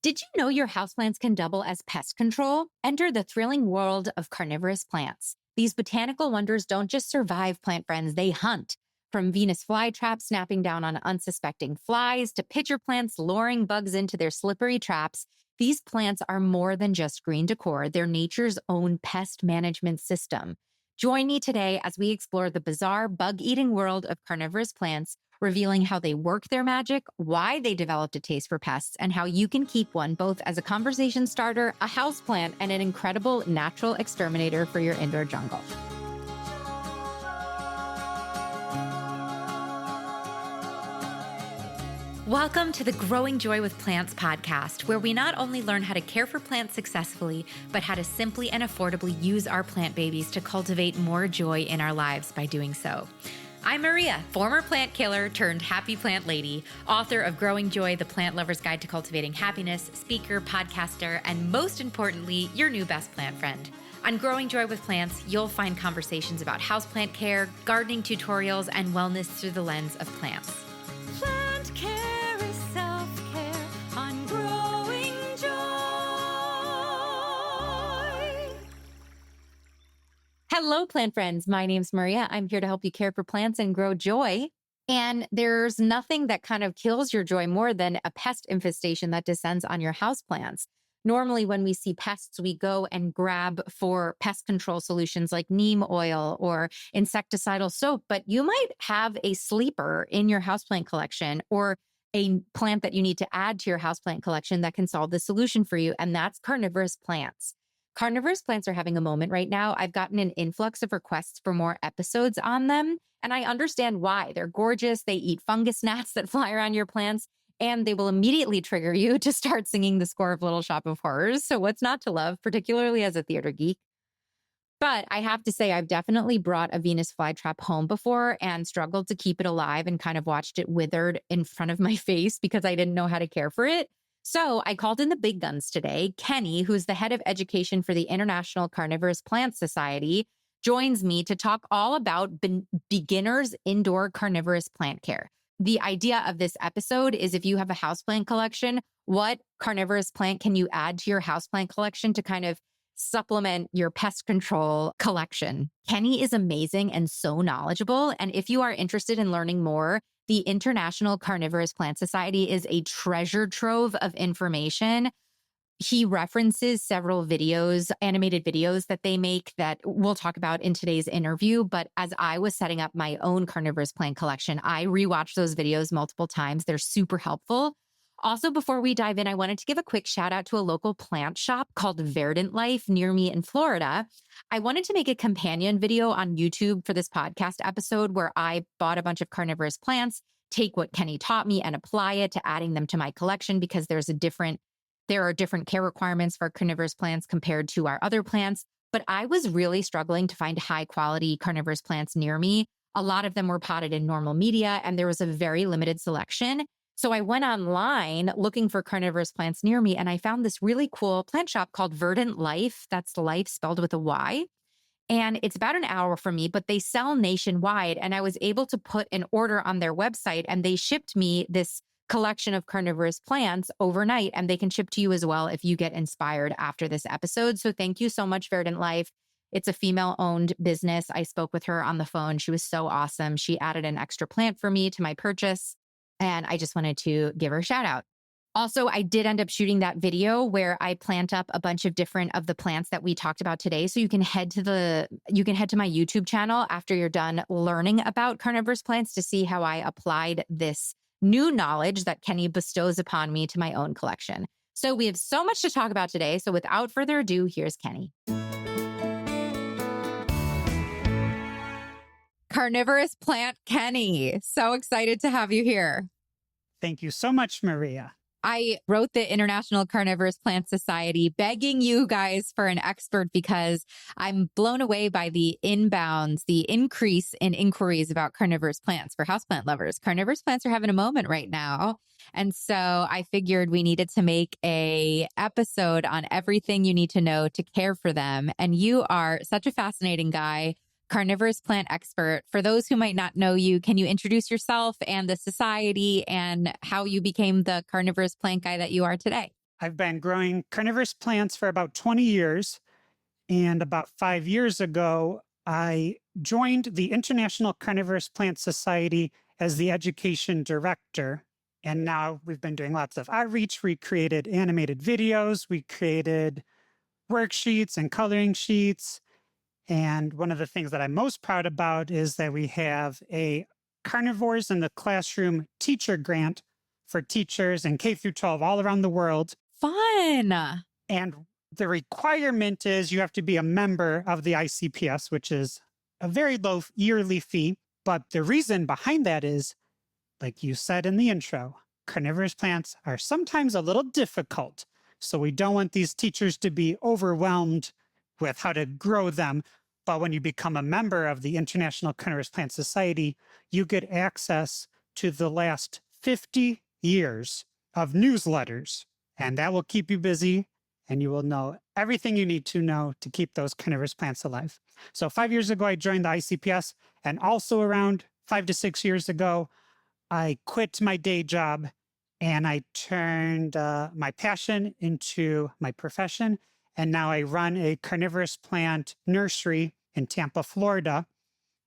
Did you know your houseplants can double as pest control? Enter the thrilling world of carnivorous plants. These botanical wonders don't just survive, plant friends, they hunt. From Venus flytraps snapping down on unsuspecting flies to pitcher plants luring bugs into their slippery traps, these plants are more than just green decor. They're nature's own pest management system. Join me today as we explore the bizarre bug-eating world of carnivorous plants, revealing how they work their magic, why they developed a taste for pests, and how you can keep one both as a conversation starter, a houseplant, and an incredible natural exterminator for your indoor jungle. Welcome to the Growing Joy with Plants podcast, where we not only learn how to care for plants successfully, but how to simply and affordably use our plant babies to cultivate more joy in our lives by doing so. I'm Maria, former plant killer turned happy plant lady, author of Growing Joy, the Plant Lover's Guide to Cultivating Happiness, speaker, podcaster, and most importantly, your new best plant friend. On Growing Joy with Plants, you'll find conversations about houseplant care, gardening tutorials, and wellness through the lens of plants. Plant care is self-care on Growing Joy. Hello, plant friends. My name's Maria. I'm here to help you care for plants and grow joy. And there's nothing that kind of kills your joy more than a pest infestation that descends on your houseplants. Normally, when we see pests, we go and grab for pest control solutions like neem oil or insecticidal soap, but you might have a sleeper in your houseplant collection or a plant that you need to add to your houseplant collection that can solve the solution for you, and that's carnivorous plants. Carnivorous plants are having a moment right now. I've gotten an influx of requests for more episodes on them, and I understand why. They're gorgeous. They eat fungus gnats that fly around your plants, and they will immediately trigger you to start singing the score of Little Shop of Horrors. So what's not to love, particularly as a theater geek? But I have to say, I've definitely brought a Venus flytrap home before and struggled to keep it alive and kind of watched it withered in front of my face because I didn't know how to care for it. So I called in the big guns today. Kenny, who's the head of education for the International Carnivorous Plant Society, joins me to talk all about beginners indoor carnivorous plant care. The idea of this episode is if you have a houseplant collection, what carnivorous plant can you add to your houseplant collection to kind of supplement your pest control collection? Kenny is amazing and so knowledgeable. And if you are interested in learning more, the International Carnivorous Plant Society is a treasure trove of information. He references several videos, animated videos that they make that we'll talk about in today's interview. But as I was setting up my own carnivorous plant collection, I rewatched those videos multiple times. They're super helpful. Also, before we dive in, I wanted to give a quick shout out to a local plant shop called Verdant Lyfe near me in Florida. I wanted to make a companion video on YouTube for this podcast episode where I bought a bunch of carnivorous plants, take what Kenny taught me and apply it to adding them to my collection because there are different care requirements for carnivorous plants compared to our other plants. But I was really struggling to find high quality carnivorous plants near me. A lot of them were potted in normal media and there was a very limited selection. So I went online looking for carnivorous plants near me, and I found this really cool plant shop called Verdant Lyfe. That's Life spelled with a Y. And it's about an hour from me, but they sell nationwide. And I was able to put an order on their website, and they shipped me this collection of carnivorous plants overnight, and they can ship to you as well if you get inspired after this episode. So thank you so much, Verdant Lyfe. It's a female-owned business. I spoke with her on the phone. She was so awesome. She added an extra plant for me to my purchase. And I just wanted to give her a shout out. Also, I did end up shooting that video where I plant up a bunch of different of the plants that we talked about today. So you can head to my YouTube channel after you're done learning about carnivorous plants to see how I applied this new knowledge that Kenny bestows upon me to my own collection. So we have so much to talk about today. So without further ado, here's Kenny. Carnivorous plant Kenny. So excited to have you here. Thank you so much, Maria. I wrote the International Carnivorous Plant Society begging you guys for an expert because I'm blown away by the increase in inquiries about carnivorous plants for houseplant lovers. Carnivorous plants are having a moment right now. And so I figured we needed to make a episode on everything you need to know to care for them. And you are such a fascinating guy, carnivorous plant expert. For those who might not know you, can you introduce yourself and the society and how you became the carnivorous plant guy that you are today? I've been growing carnivorous plants for about 20 years. And about 5 years ago, I joined the International Carnivorous Plant Society as the education director. And now we've been doing lots of outreach. We created animated videos, we created worksheets and coloring sheets. And one of the things that I'm most proud about is that we have a Carnivores in the Classroom teacher grant for teachers in K through 12 all around the world. Fun. And the requirement is you have to be a member of the ICPS, which is a very low yearly fee. But the reason behind that is, like you said in the intro, carnivorous plants are sometimes a little difficult. So we don't want these teachers to be overwhelmed with how to grow them. But when you become a member of the International Carnivorous Plant Society, you get access to the last 50 years of newsletters. And that will keep you busy, and you will know everything you need to know to keep those carnivorous plants alive. So 5 years ago, I joined the ICPS, and also around 5 to 6 years ago, I quit my day job and I turned my passion into my profession. And now I run a carnivorous plant nursery in Tampa, Florida.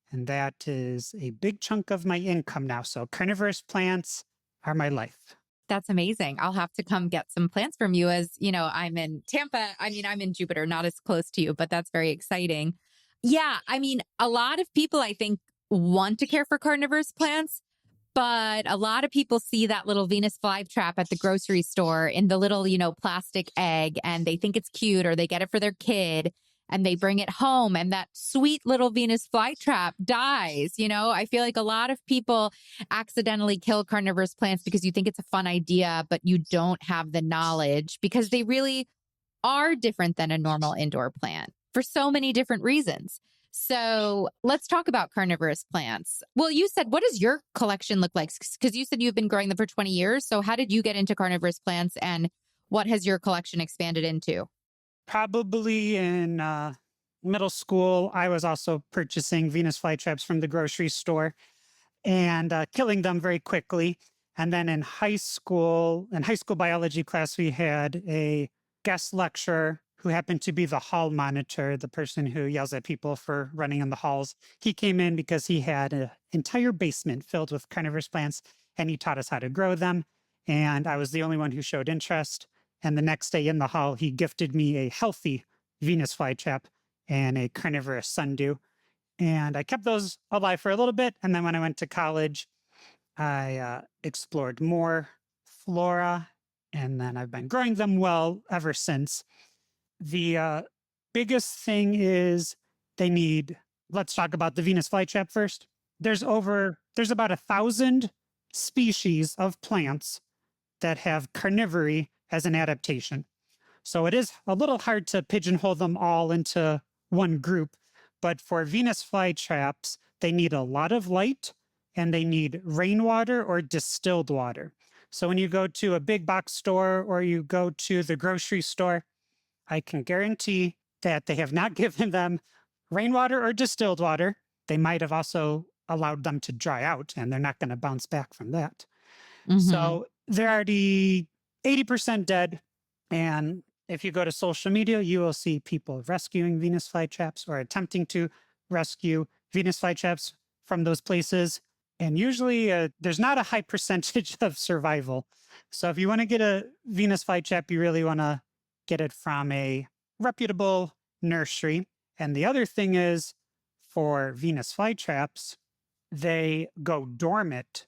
And that is a big chunk of my income now. So carnivorous plants are my life. That's amazing. I'll have to come get some plants from you as, I'm in Tampa. I'm in Jupiter, not as close to you, but that's very exciting. Yeah. A lot of people, I think, want to care for carnivorous plants, but a lot of people see that little Venus flytrap at the grocery store in the little, plastic egg, and they think it's cute, or they get it for their kid and they bring it home, and that sweet little Venus flytrap dies. I feel like a lot of people accidentally kill carnivorous plants because you think it's a fun idea, but you don't have the knowledge, because they really are different than a normal indoor plant for so many different reasons. So let's talk about carnivorous plants. Well, you said, what does your collection look like? Because you said you've been growing them for 20 years. So how did you get into carnivorous plants, and what has your collection expanded into? Probably in middle school, I was also purchasing Venus flytraps from the grocery store and killing them very quickly. And then in high school biology class, we had a guest lecturer who happened to be the hall monitor, the person who yells at people for running in the halls. He came in because he had an entire basement filled with carnivorous plants, and he taught us how to grow them. And I was the only one who showed interest. And the next day in the hall, he gifted me a healthy Venus flytrap and a carnivorous sundew. And I kept those alive for a little bit. And then when I went to college, I explored more flora, and then I've been growing them well ever since. The biggest thing is let's talk about the Venus flytrap first. There's about 1,000 species of plants that have carnivory as an adaptation. So it is a little hard to pigeonhole them all into one group, but for Venus flytraps, they need a lot of light and they need rainwater or distilled water. So when you go to a big box store or you go to the grocery store, I can guarantee that they have not given them rainwater or distilled water. They might have also allowed them to dry out, and they're not going to bounce back from that. Mm-hmm. So they're already 80% dead. And if you go to social media, you will see people rescuing Venus flytraps or attempting to rescue Venus flytraps from those places. And usually there's not a high percentage of survival. So if you want to get a Venus flytrap, you really want to get it from a reputable nursery. And the other thing is, for Venus flytraps, they go dormant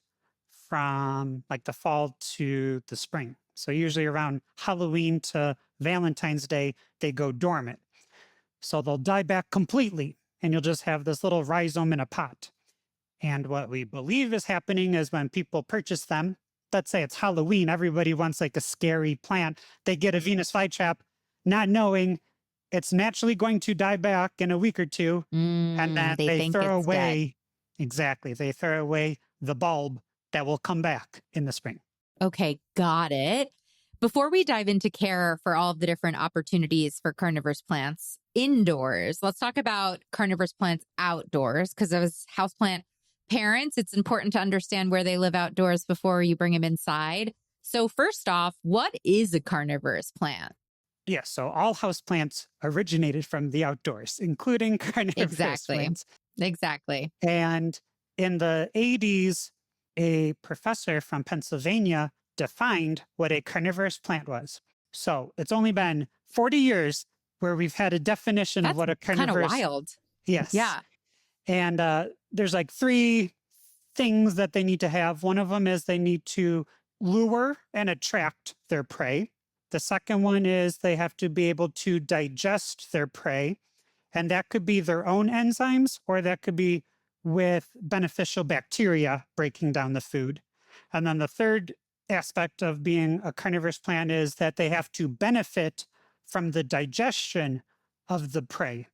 from like the fall to the spring. So usually around Halloween to Valentine's Day, they go dormant. So they'll die back completely, and you'll just have this little rhizome in a pot. And what we believe is happening is when people purchase them, let's say it's Halloween, everybody wants like a scary plant. They get a Venus flytrap, not knowing it's naturally going to die back in a week or two. And then they throw away, exactly, they throw away the bulb that will come back in the spring. Okay, got it. Before we dive into care for all of the different opportunities for carnivorous plants indoors, let's talk about carnivorous plants outdoors, because as houseplant parents, it's important to understand where they live outdoors before you bring them inside. So, first off, what is a carnivorous plant? Yeah, so all houseplants originated from the outdoors, including carnivorous Exactly. plants. Exactly. And in the 80s, a professor from Pennsylvania defined what a carnivorous plant was. So it's only been 40 years where we've had a definition of That's what a kind of carnivorous, wild. yes. Yeah. And there's like three things that they need to have. One of them is they need to lure and attract their prey. The second one is they have to be able to digest their prey. And that could be their own enzymes, or that could be with beneficial bacteria breaking down the food. And then the third aspect of being a carnivorous plant is that they have to benefit from the digestion of the prey.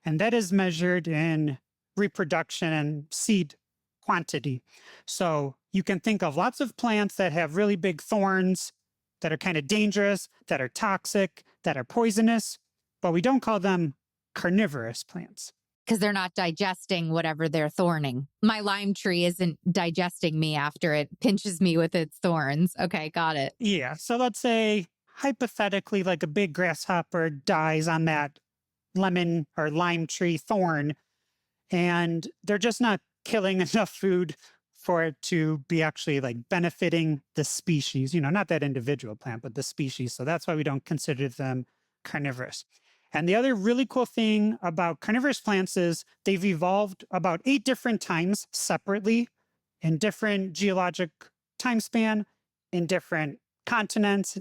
And that is measured in reproduction and seed quantity. So you can think of lots of plants that have really big thorns, that are kind of dangerous, that are toxic, that are poisonous, but we don't call them carnivorous plants. Because they're not digesting whatever they're thorning. My lime tree isn't digesting me after it pinches me with its thorns. Okay, got it. Yeah. So let's say hypothetically, like a big grasshopper dies on that lemon or lime tree thorn, and they're just not killing enough food for it to be actually like benefiting the species, not that individual plant, but the species. So that's why we don't consider them carnivorous. And the other really cool thing about carnivorous plants is they've evolved about 8 different times separately in different geologic time span, in different continents.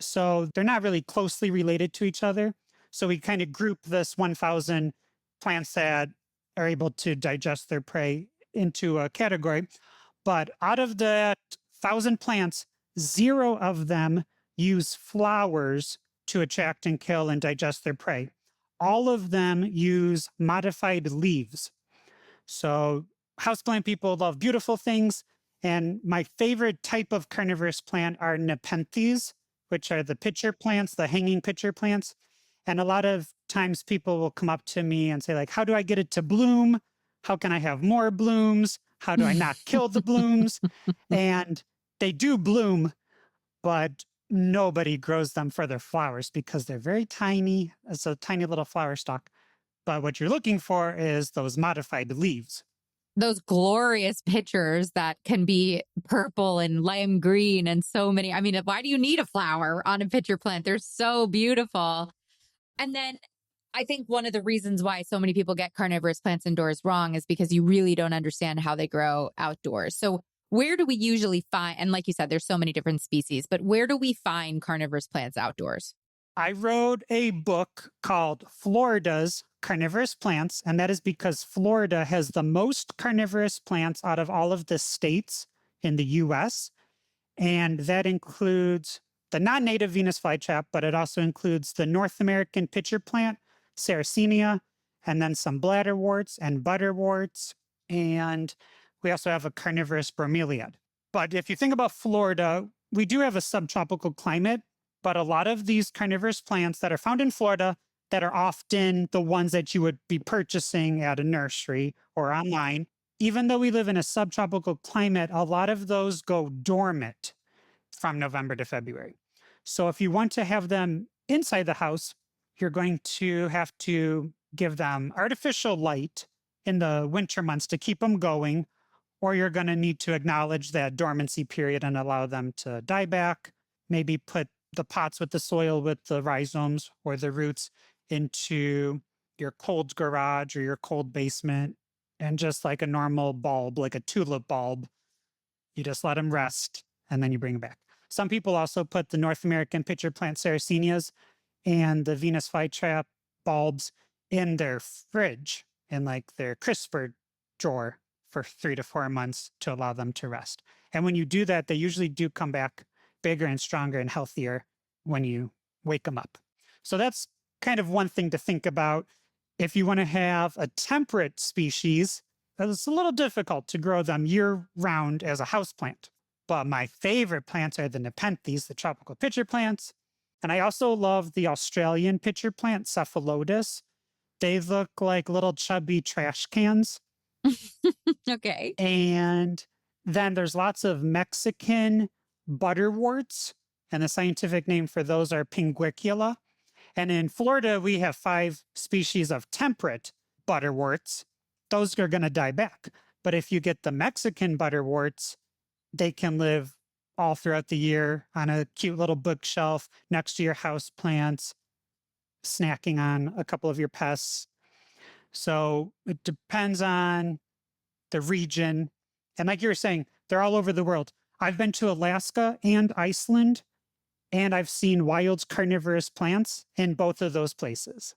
So they're not really closely related to each other. So we kind of group this 1,000 plants that are able to digest their prey into a category. But out of that 1,000 plants, 0 of them use flowers to attract and kill and digest their prey. All of them use modified leaves. So houseplant people love beautiful things. And my favorite type of carnivorous plant are nepenthes, which are the pitcher plants, the hanging pitcher plants. And a lot of times people will come up to me and say, like, how do I get it to bloom? How can I have more blooms? How do I not kill the blooms? And they do bloom, but nobody grows them for their flowers because they're very tiny. It's a tiny little flower stalk. But what you're looking for is those modified leaves. Those glorious pictures that can be purple and lime green and so many. I mean, why do you need a flower on a pitcher plant? They're so beautiful. And then I think one of the reasons why so many people get carnivorous plants indoors wrong is because you really don't understand how they grow outdoors. So, where do we usually find, and like you said, there's so many different species, but where do we find carnivorous plants outdoors? I wrote a book called Florida's Carnivorous Plants, and that is because Florida has the most carnivorous plants out of all of the states in the US. And that includes the non-native Venus flytrap, but it also includes the North American pitcher plant, Sarracenia, and then some bladderworts and butterworts. And we also have a carnivorous bromeliad. But if you think about Florida, we do have a subtropical climate, but a lot of these carnivorous plants that are found in Florida that are often the ones that you would be purchasing at a nursery or online, even though we live in a subtropical climate, a lot of those go dormant from November to February. So if you want to have them inside the house, you're going to have to give them artificial light in the winter months to keep them going, or you're going to need to acknowledge that dormancy period and allow them to die back. Maybe put the pots with the soil with the rhizomes or the roots into your cold garage or your cold basement. And just like a normal bulb, like a tulip bulb, you just let them rest and then you bring them back. Some people also put the North American pitcher plant Sarracenias and the Venus flytrap bulbs in their fridge, in like their crisper drawer for 3 to 4 months to allow them to rest. And when you do that, they usually do come back bigger and stronger and healthier when you wake them up. So that's kind of one thing to think about. If you want to have a temperate species, it's a little difficult to grow them year round as a houseplant. But my favorite plants are the nepenthes, the tropical pitcher plants. And I also love the Australian pitcher plant, Cephalotus. They look like little chubby trash cans. Okay. And then there's lots of Mexican butterworts, and the scientific name for those are pinguicula. And in Florida, we have 5 species of temperate butterworts. Those are going to die back. But if you get the Mexican butterworts, they can live all throughout the year on a cute little bookshelf next to your house plants, snacking on a couple of your pests. So it depends on the region. And like you were saying, they're all over the world. I've been to Alaska and Iceland, and I've seen wild carnivorous plants in both of those places.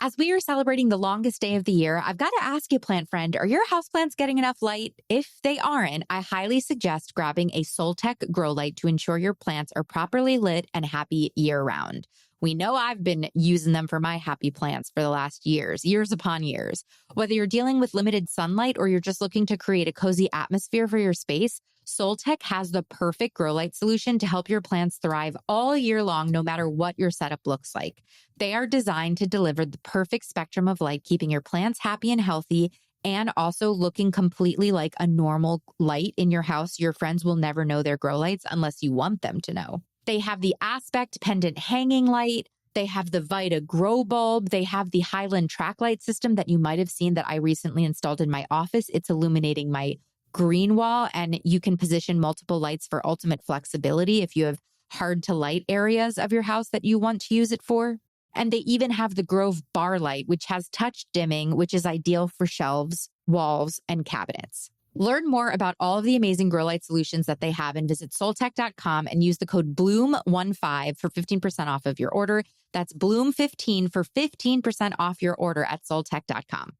As we are celebrating the longest day of the year, I've got to ask you, plant friend, are your houseplants getting enough light? If they aren't, I highly suggest grabbing a Soltech Growlight to ensure your plants are properly lit and happy year round. We know I've been using them for my happy plants for the last years upon years. Whether you're dealing with limited sunlight or you're just looking to create a cozy atmosphere for your space, Soltech has the perfect grow light solution to help your plants thrive all year long, no matter what your setup looks like. They are designed to deliver the perfect spectrum of light, keeping your plants happy and healthy, and also looking completely like a normal light in your house. Your friends will never know they're grow lights unless you want them to know. They have the Aspect pendant hanging light. They have the Vita grow bulb. They have the Highland track light system that you might have seen that I recently installed in my office. It's illuminating my green wall, and you can position multiple lights for ultimate flexibility if you have hard to light areas of your house that you want to use it for. And they even have the Grove bar light, which has touch dimming, which is ideal for shelves, walls, and cabinets. Learn more about all of the amazing grow light solutions that they have and visit soltech.com and use the code BLOOM15 for 15% off of your order. That's BLOOM15 for 15% off your order at soltech.com.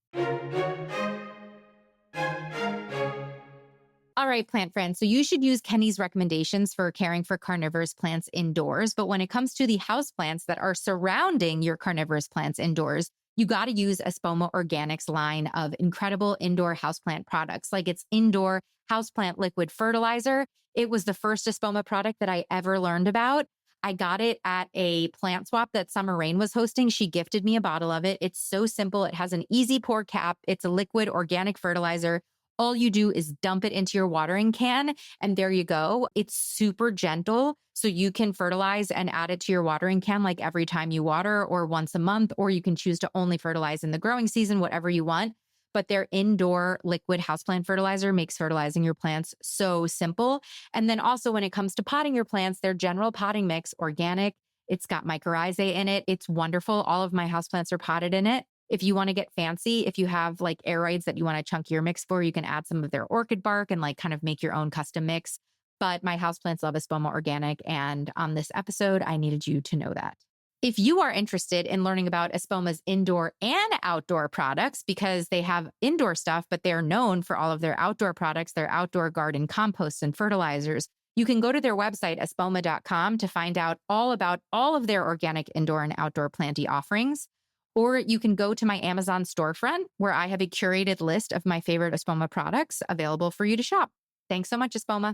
All right, plant friends. So you should use Kenny's recommendations for caring for carnivorous plants indoors. But when it comes to the house plants that are surrounding your carnivorous plants indoors, you got to use Espoma Organic's line of incredible indoor houseplant products, like its indoor houseplant liquid fertilizer. It was the first Espoma product that I ever learned about. I got it at a plant swap that Summer Rain was hosting. She gifted me a bottle of it. It's so simple. It has an easy pour cap. It's a liquid organic fertilizer. All you do is dump it into your watering can, and there you go. It's super gentle, so you can fertilize and add it to your watering can like every time you water or once a month, or you can choose to only fertilize in the growing season, whatever you want. But their indoor liquid houseplant fertilizer makes fertilizing your plants so simple. And then also when it comes to potting your plants, their general potting mix, organic, it's got mycorrhizae in it. It's wonderful. All of my houseplants are potted in it. If you want to get fancy, if you have like aeroids that you want to chunk your mix for, you can add some of their orchid bark and like kind of make your own custom mix. But my houseplants love Espoma Organic. And on this episode, I needed you to know that. If you are interested in learning about Espoma's indoor and outdoor products, because they have indoor stuff, but they're known for all of their outdoor products, their outdoor garden composts and fertilizers, you can go to their website, espoma.com, to find out all about all of their organic indoor and outdoor planty offerings. Or you can go to my Amazon storefront, where I have a curated list of my favorite Espoma products available for you to shop. Thanks so much, Espoma.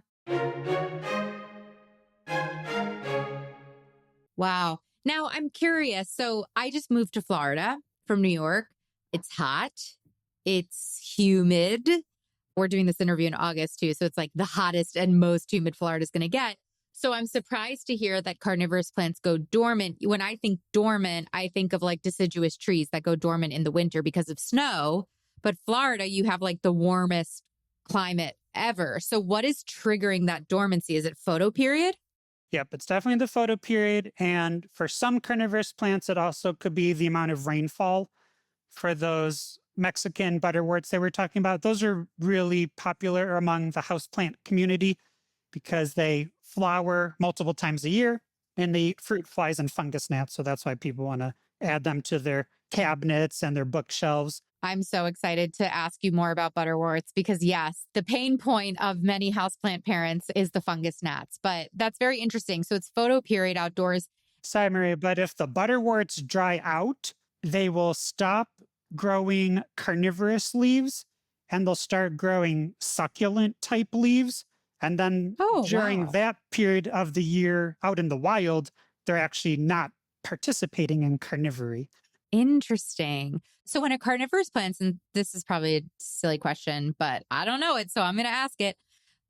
Wow. Now I'm curious. So I just moved to Florida from New York. It's hot. It's humid. We're doing this interview in August too. So it's like the hottest and most humid Florida is going to get. So I'm surprised to hear that carnivorous plants go dormant. When I think dormant, I think of like deciduous trees that go dormant in the winter because of snow. But Florida, you have like the warmest climate ever. So what is triggering that dormancy? Is it photo period? Yep, it's definitely the photo period. And for some carnivorous plants, it also could be the amount of rainfall. For those Mexican butterworts they were talking about, those are really popular among the houseplant community because they flower multiple times a year and they eat fruit flies and fungus gnats. So that's why people want to add them to their cabinets and their bookshelves. I'm so excited to ask you more about butterworts because, yes, the pain point of many houseplant parents is the fungus gnats, but that's very interesting. So it's photo period outdoors. Sorry, Maria, but if the butterworts dry out, they will stop growing carnivorous leaves and they'll start growing succulent type leaves. And then during that period of the year out in the wild, they're actually not participating in carnivory. Interesting. So when a carnivorous plants, and this is probably a silly question, but I don't know it, so I'm going to ask it.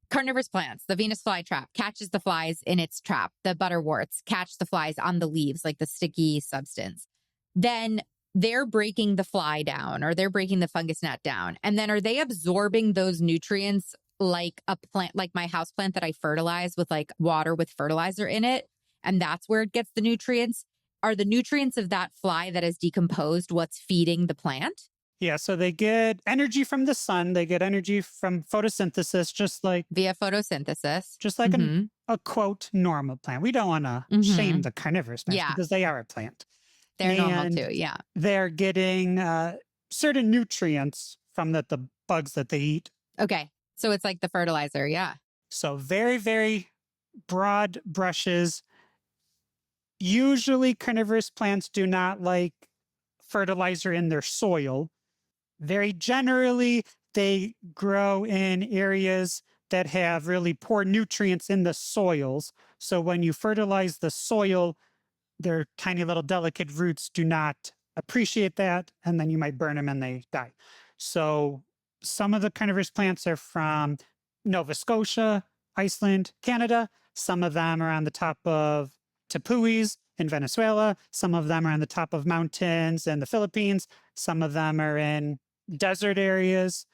Carnivorous plants, the Venus flytrap catches the flies in its trap. The butterworts catch the flies on the leaves, like the sticky substance. Then they're breaking the fly down or they're breaking the fungus gnat down. And then are they absorbing those nutrients like a plant, like my house plant that I fertilize with like water with fertilizer in it? And that's where it gets the nutrients. Are the nutrients of that fly that is decomposed what's feeding the plant? Yeah, so they get energy from the sun, they get energy from photosynthesis, Via photosynthesis. just like Hmm. a quote normal plant. We don't want to shame Hmm. the carnivorous plants Yeah, because they are a plant. they're normal And too. Yeah. they're getting certain nutrients from the bugs that they eat. Okay. So it's like the fertilizer. Yeah. So very, very broad brushes. Usually carnivorous plants do not like fertilizer in their soil. Very generally, they grow in areas that have really poor nutrients in the soils. So when you fertilize the soil, their tiny little delicate roots do not appreciate that, and then you might burn them and they die. So some of the carnivorous plants are from Nova Scotia, Iceland, Canada. Some of them are on the top of tepuis in Venezuela. Some of them are on the top of mountains in the Philippines. Some of them are in desert areas.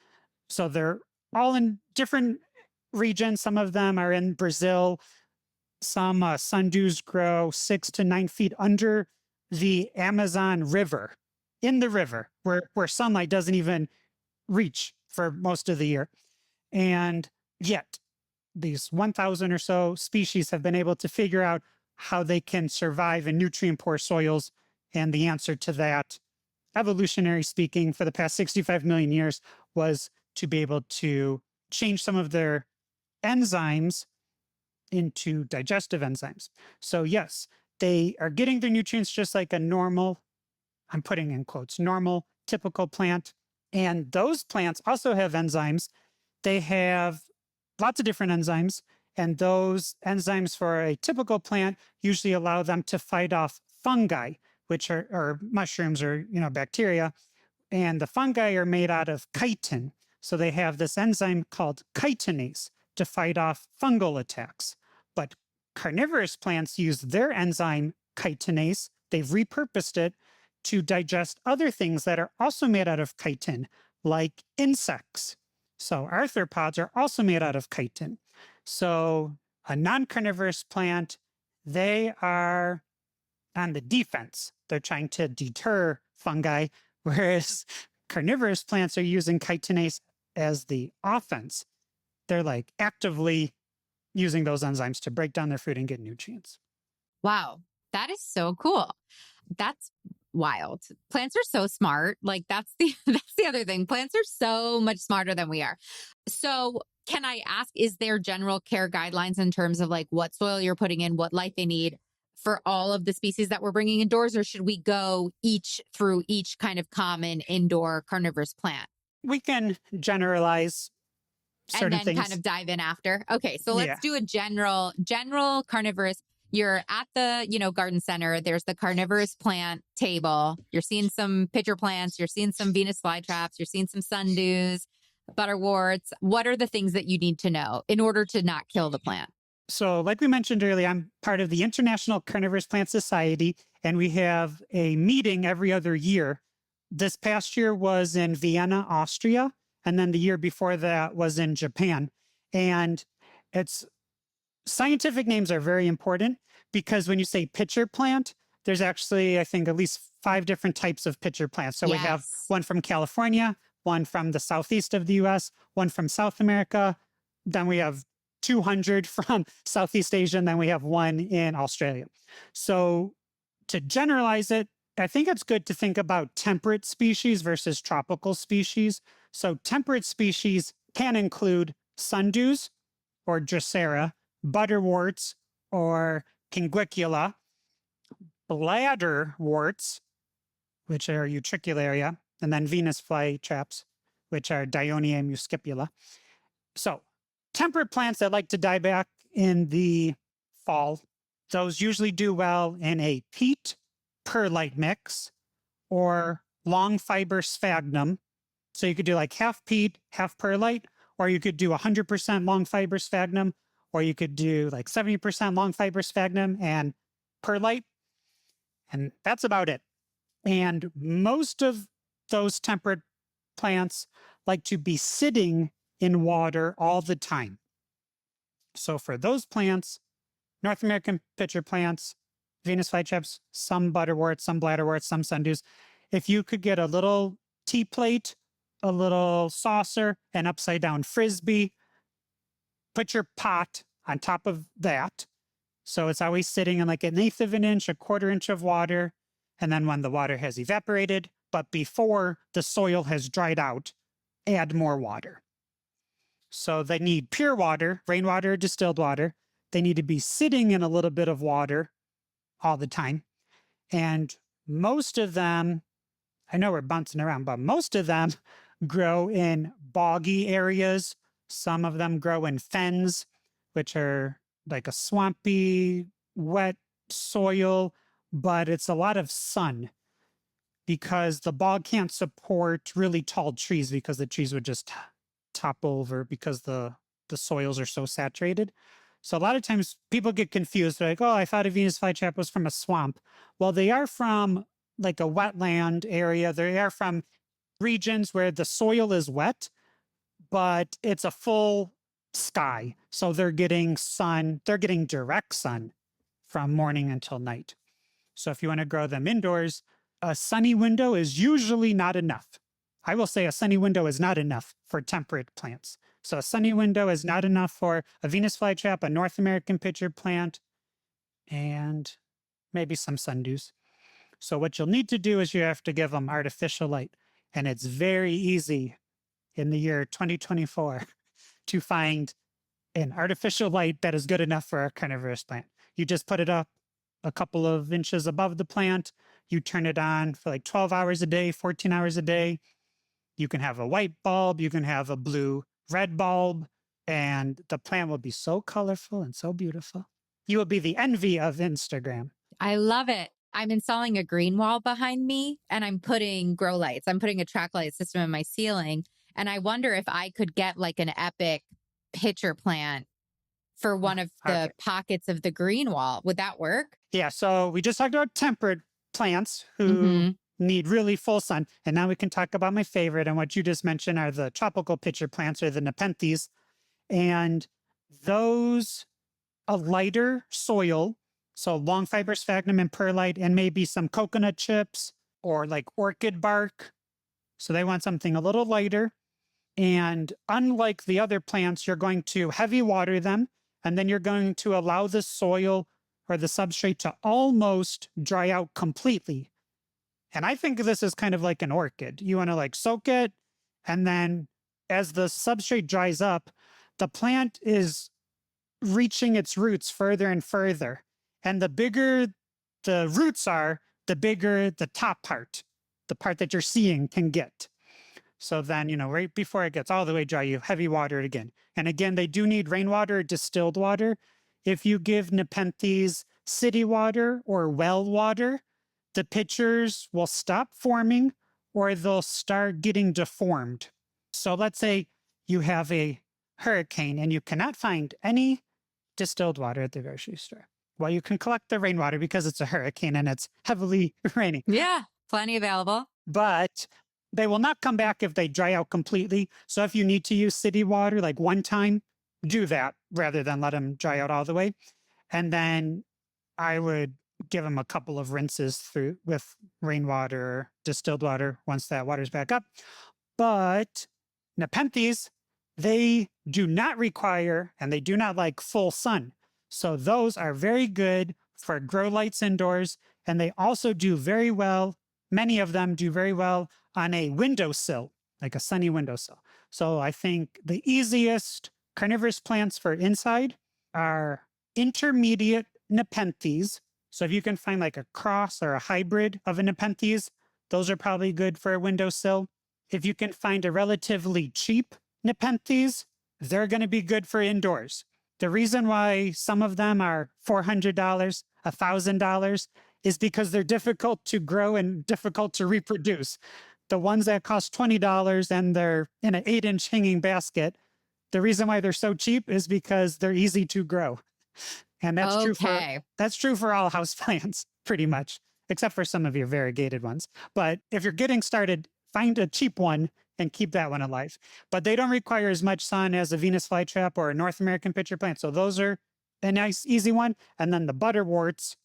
So they're all in different regions. Some of them are in Brazil. Some sundews grow 6 to 9 feet under the Amazon River, in the river, where sunlight doesn't even reach for most of the year. And yet, these 1,000 or so species have been able to figure out how they can survive in nutrient poor soils. And the answer to that, evolutionary speaking, for the past 65 million years, was to be able to change some of their enzymes into digestive enzymes. So yes, they are getting their nutrients just like a normal, I'm putting in quotes, normal, typical plant. And those plants also have enzymes. They have lots of different enzymes. And those enzymes for a typical plant usually allow them to fight off fungi, which are or mushrooms or bacteria. And the fungi are made out of chitin. So they have this enzyme called chitinase to fight off fungal attacks. But carnivorous plants use their enzyme chitinase. They've repurposed it to digest other things that are also made out of chitin, like insects. So arthropods are also made out of chitin. So a non-carnivorous plant, they are on the defense. They're trying to deter fungi, whereas carnivorous plants are using chitinase as the offense. They're like actively using those enzymes to break down their food and get nutrients. Wow. That is so cool. That's wild. Plants are so smart. Like that's the other thing. Plants are so much smarter than we are. So can I ask, is there general care guidelines in terms of like what soil you're putting in, what light they need for all of the species that we're bringing indoors? Or should we go through each kind of common indoor carnivorous plant? We can generalize And certain then things. kind of dive in after. Okay, so Yeah. let's do a general carnivorous. You're at the, garden center. There's the carnivorous plant table. You're seeing some pitcher plants. You're seeing some Venus flytraps. You're seeing some sundews, butterworts. What are the things that you need to know in order to not kill the plant? So like we mentioned earlier, I'm part of the International Carnivorous Plant Society, and we have a meeting every other year. This past year was in Vienna, Austria, and then the year before that was in Japan. And it's scientific names are very important because when you say pitcher plant, there's actually, I think, at least 5 different types of pitcher plants. So we have Yes. one from California, one from the southeast of the US, one from South America. Then we have 200 from Southeast Asia, and then we have one in Australia. So to generalize it, I think it's good to think about temperate species versus tropical species. So temperate species can include sundews or drosera, butterworts or pinguicula, bladderworts, which are utricularia, and then Venus flytraps, which are Dionaea muscipula. So temperate plants that like to die back in the fall, those usually do well in a peat perlite mix or long fiber sphagnum. So you could do like half peat, half perlite, or you could do 100% long fiber sphagnum, or you could do like 70% long fiber sphagnum and perlite. And that's about it. And most of those temperate plants like to be sitting in water all the time. So for those plants, North American pitcher plants, Venus flytraps, some butterworts, some bladderworts, some sundews, if you could get a little tea plate, a little saucer, an upside down frisbee, put your pot on top of that. So it's always sitting in like an eighth of an inch, a quarter inch of water. And then when the water has evaporated, but before the soil has dried out, add more water. So they need pure water, rainwater, distilled water. They need to be sitting in a little bit of water all the time. And most of them, I know we're bouncing around, but most of them grow in boggy areas. Some of them grow in fens, which are like a swampy, wet soil, but it's a lot of sun because the bog can't support really tall trees because the trees would just topple over because the soils are so saturated. So a lot of times people get confused. They're like, oh, I thought a Venus flytrap was from a swamp. Well, they are from like a wetland area. They are from regions where the soil is wet, but it's a full sky. So they're getting sun, they're getting direct sun from morning until night. So if you want to grow them indoors, a sunny window is usually not enough. I will say a sunny window is not enough for temperate plants. So a sunny window is not enough for a Venus flytrap, a North American pitcher plant, and maybe some sundews. So what you'll need to do is you have to give them artificial light. And it's very easy in the year 2024 to find an artificial light that is good enough for a carnivorous plant. You just put it up a couple of inches above the plant. You turn it on for like 12 hours a day, 14 hours a day. You can have a white bulb, you can have a blue red bulb, and the plant will be so colorful and so beautiful. You will be the envy of Instagram. I love it. I'm installing a green wall behind me and I'm putting grow lights. I'm putting a track light system in my ceiling. And I wonder if I could get like an epic pitcher plant for one of the pockets of the green wall. Would that work? Yeah. So we just talked about temperate plants who need really full sun. And now we can talk about my favorite. And what you just mentioned are the tropical pitcher plants or the Nepenthes. And those, a lighter soil, so long fiber sphagnum and perlite, and maybe some coconut chips or like orchid bark. So they want something a little lighter. And unlike the other plants, you're going to heavy water them, and then you're going to allow the soil or the substrate to almost dry out completely. And I think this is kind of like an orchid. You want to like soak it, and then as the substrate dries up, the plant is reaching its roots further and further. And the bigger the roots are, the bigger the top part, the part that you're seeing, can get. So then, right before it gets all the way dry, you heavy water it again. And again, they do need rainwater or distilled water. If you give Nepenthes city water or well water, the pitchers will stop forming or they'll start getting deformed. So let's say you have a hurricane and you cannot find any distilled water at the grocery store. Well, you can collect the rainwater because it's a hurricane and it's heavily raining. Yeah, plenty available. But they will not come back if they dry out completely. So if you need to use city water like one time, do that rather than let them dry out all the way. And then I would give them a couple of rinses through with rainwater or distilled water once that water's back up. But Nepenthes, they do not require and they do not like full sun. So those are very good for grow lights indoors. And they also do very well, many of them do very well on a windowsill, like a sunny windowsill. So I think the easiest carnivorous plants for inside are intermediate Nepenthes. So if you can find like a cross or a hybrid of a Nepenthes, those are probably good for a windowsill. If you can find a relatively cheap Nepenthes, they're going to be good for indoors. The reason why some of them are $400, $1,000 is because they're difficult to grow and difficult to reproduce. The ones that cost $20 and they're in an 8-inch hanging basket, the reason why they're so cheap is because they're easy to grow. And Okay. that's true for all houseplants, pretty much, except for some of your variegated ones. But if you're getting started, find a cheap one and keep that one alive. But they don't require as much sun as a Venus flytrap or a North American pitcher plant. So those are a nice, easy one. And then the butterworts.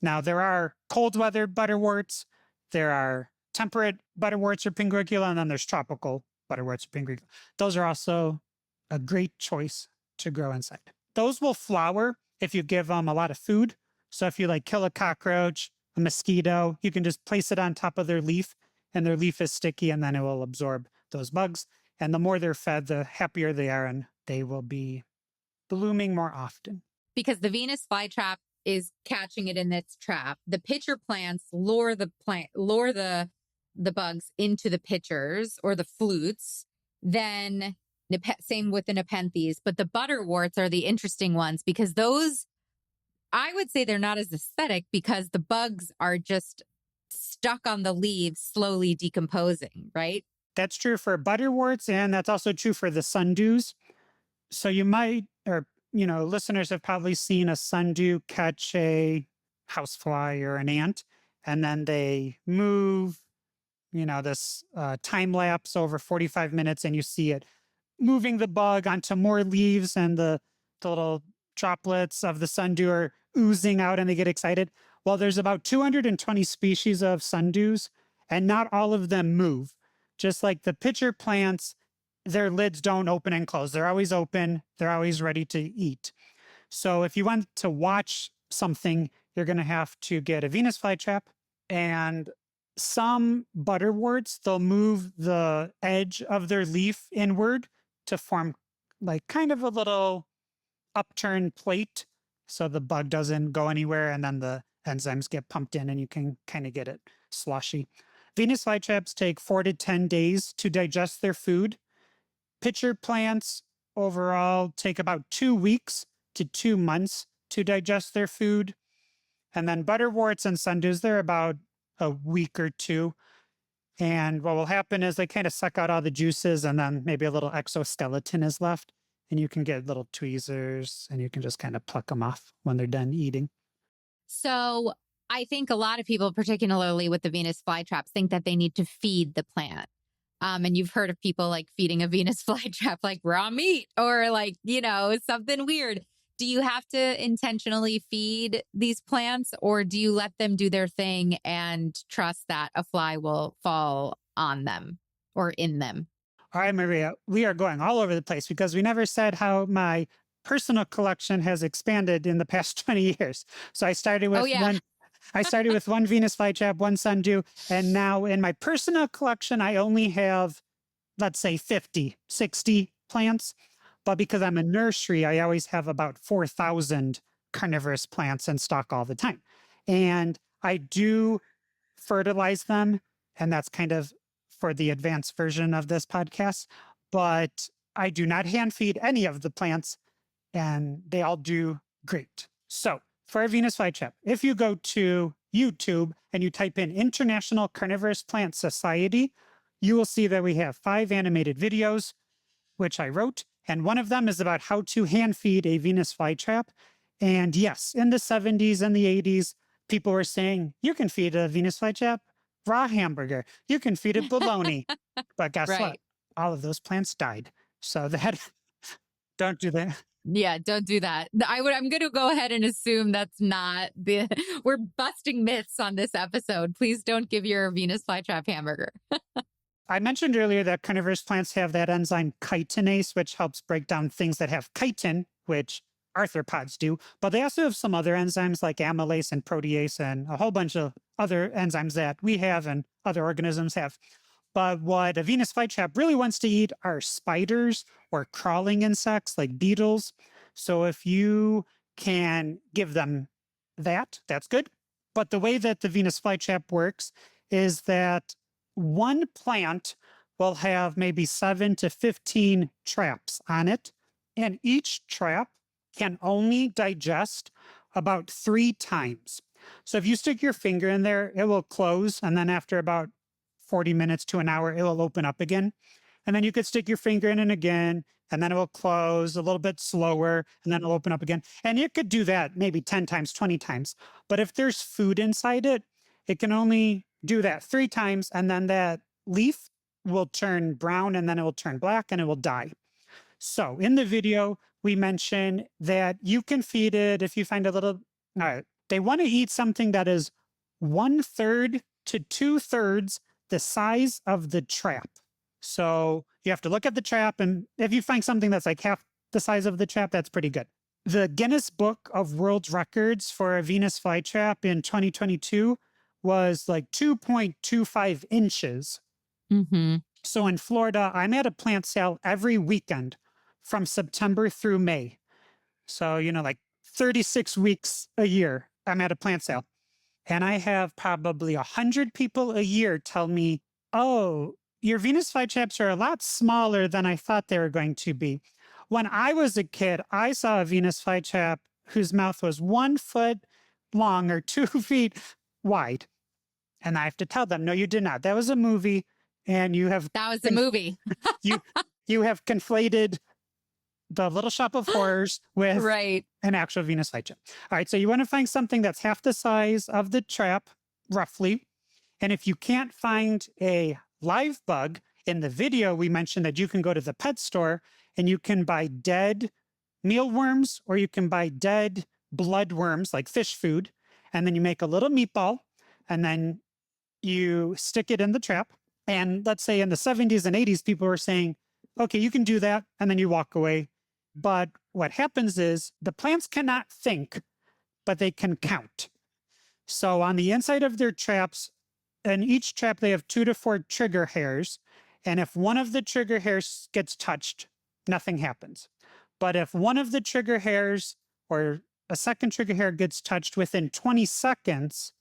Now, there are cold weather butterworts, there are temperate butterworts or pinguicula, and then there's tropical butterworts or pinguicula. Those are also a great choice to grow inside. Those will flower if you give them a lot of food. So if you like kill a cockroach, a mosquito, you can just place it on top of their leaf and their leaf is sticky and then it will absorb those bugs. And the more they're fed, the happier they are and they will be blooming more often. Because the Venus flytrap is catching it in its trap. The pitcher plants lure the bugs into the pitchers or the flutes. Then same with the nepenthes, but the butterworts are the interesting ones because those, I would say they're not as aesthetic because the bugs are just stuck on the leaves, slowly decomposing, right? That's true for butterworts, and that's also true for the sundews. So you might, or listeners have probably seen a sundew catch a housefly or an ant, and then they move, this time lapse over 45 minutes, and you see it moving the bug onto more leaves, and the little droplets of the sundew are oozing out, and they get excited. Well, there's about 220 species of sundews, and not all of them move. Just like the pitcher plants, their lids don't open and close. They're always open. They're always ready to eat. So if you want to watch something, you're going to have to get a Venus flytrap. And some butterworts, they'll move the edge of their leaf inward to form like kind of a little upturned plate so the bug doesn't go anywhere and then the enzymes get pumped in and you can kind of get it slushy. Venus flytraps take 4 to 10 days to digest their food. Pitcher plants overall take about 2 weeks to 2 months to digest their food. And then butterworts and sundews, they're about a week or two. And what will happen is they kind of suck out all the juices and then maybe a little exoskeleton is left. And you can get little tweezers and you can just kind of pluck them off when they're done eating. So I think a lot of people, particularly with the Venus flytraps, think that they need to feed the plant. And you've heard of people like feeding a Venus flytrap like raw meat or like, something weird. Do you have to intentionally feed these plants or do you let them do their thing and trust that a fly will fall on them or in them? All right, Maria, we are going all over the place because we never said how my personal collection has expanded in the past 20 years. So I started with one Venus flytrap, one sundew, and now in my personal collection, I only have, let's say 50, 60 plants. But because I'm a nursery, I always have about 4,000 carnivorous plants in stock all the time. And I do fertilize them, and that's kind of for the advanced version of this podcast. But I do not hand feed any of the plants, and they all do great. So for our Venus flytrap, if you go to YouTube and you type in International Carnivorous Plant Society, you will see that we have 5 animated videos, which I wrote. And one of them is about how to hand feed a Venus flytrap. And yes, in the 70s and the 80s, people were saying, you can feed a Venus flytrap raw hamburger. You can feed it bologna. But guess what? All of those plants died. So don't do that. Yeah, don't do that. I'm going to go ahead and assume that's not we're busting myths on this episode. Please don't give your Venus flytrap hamburger. I mentioned earlier that carnivorous plants have that enzyme chitinase, which helps break down things that have chitin, which arthropods do. But they also have some other enzymes like amylase and protease and a whole bunch of other enzymes that we have and other organisms have. But what a Venus flytrap really wants to eat are spiders or crawling insects like beetles. So if you can give them that, that's good. But the way that the Venus flytrap works is that one plant will have maybe 7 to 15 traps on it, and each trap can only digest about 3 times. So if you stick your finger in there, it will close. And then after about 40 minutes to an hour, it will open up again. And then you could stick your finger in it again, and then it will close a little bit slower, and then it'll open up again. And you could do that maybe 10 times, 20 times. But if there's food inside it, it can only do that 3 times, and then that leaf will turn brown, and then it will turn black, and it will die. So in the video, we mentioned that you can feed it if you find a little, they want to eat something that is 1/3 to 2/3 the size of the trap. So you have to look at the trap, and if you find something that's like half the size of the trap, that's pretty good. The Guinness Book of World Records for a Venus flytrap in 2022 was like 2.25 inches. Mm-hmm. So in Florida, I'm at a plant sale every weekend from September through May. So, like 36 weeks a year, I'm at a plant sale. And I have probably 100 people a year tell me, oh, your Venus flytraps are a lot smaller than I thought they were going to be. When I was a kid, I saw a Venus flytrap whose mouth was 1 foot long or 2 feet wide. And I have to tell them, no, you did not. That was a movie. And That was the movie. you have conflated the Little Shop of Horrors with Right. an actual Venus flytrap. All right, so you want to find something that's half the size of the trap, roughly. And if you can't find a live bug, in the video, we mentioned that you can go to the pet store and you can buy dead mealworms, or you can buy dead bloodworms like fish food. And then you make a little meatball, and then you stick it in the trap. And let's say in the 70s and 80s, people were saying, okay, you can do that. And then you walk away. But what happens is the plants cannot think, but they can count. So on the inside of their traps, in each trap, they have 2 to 4 trigger hairs. And if one of the trigger hairs gets touched, nothing happens. But if one of the trigger hairs or a second trigger hair gets touched within 20 seconds,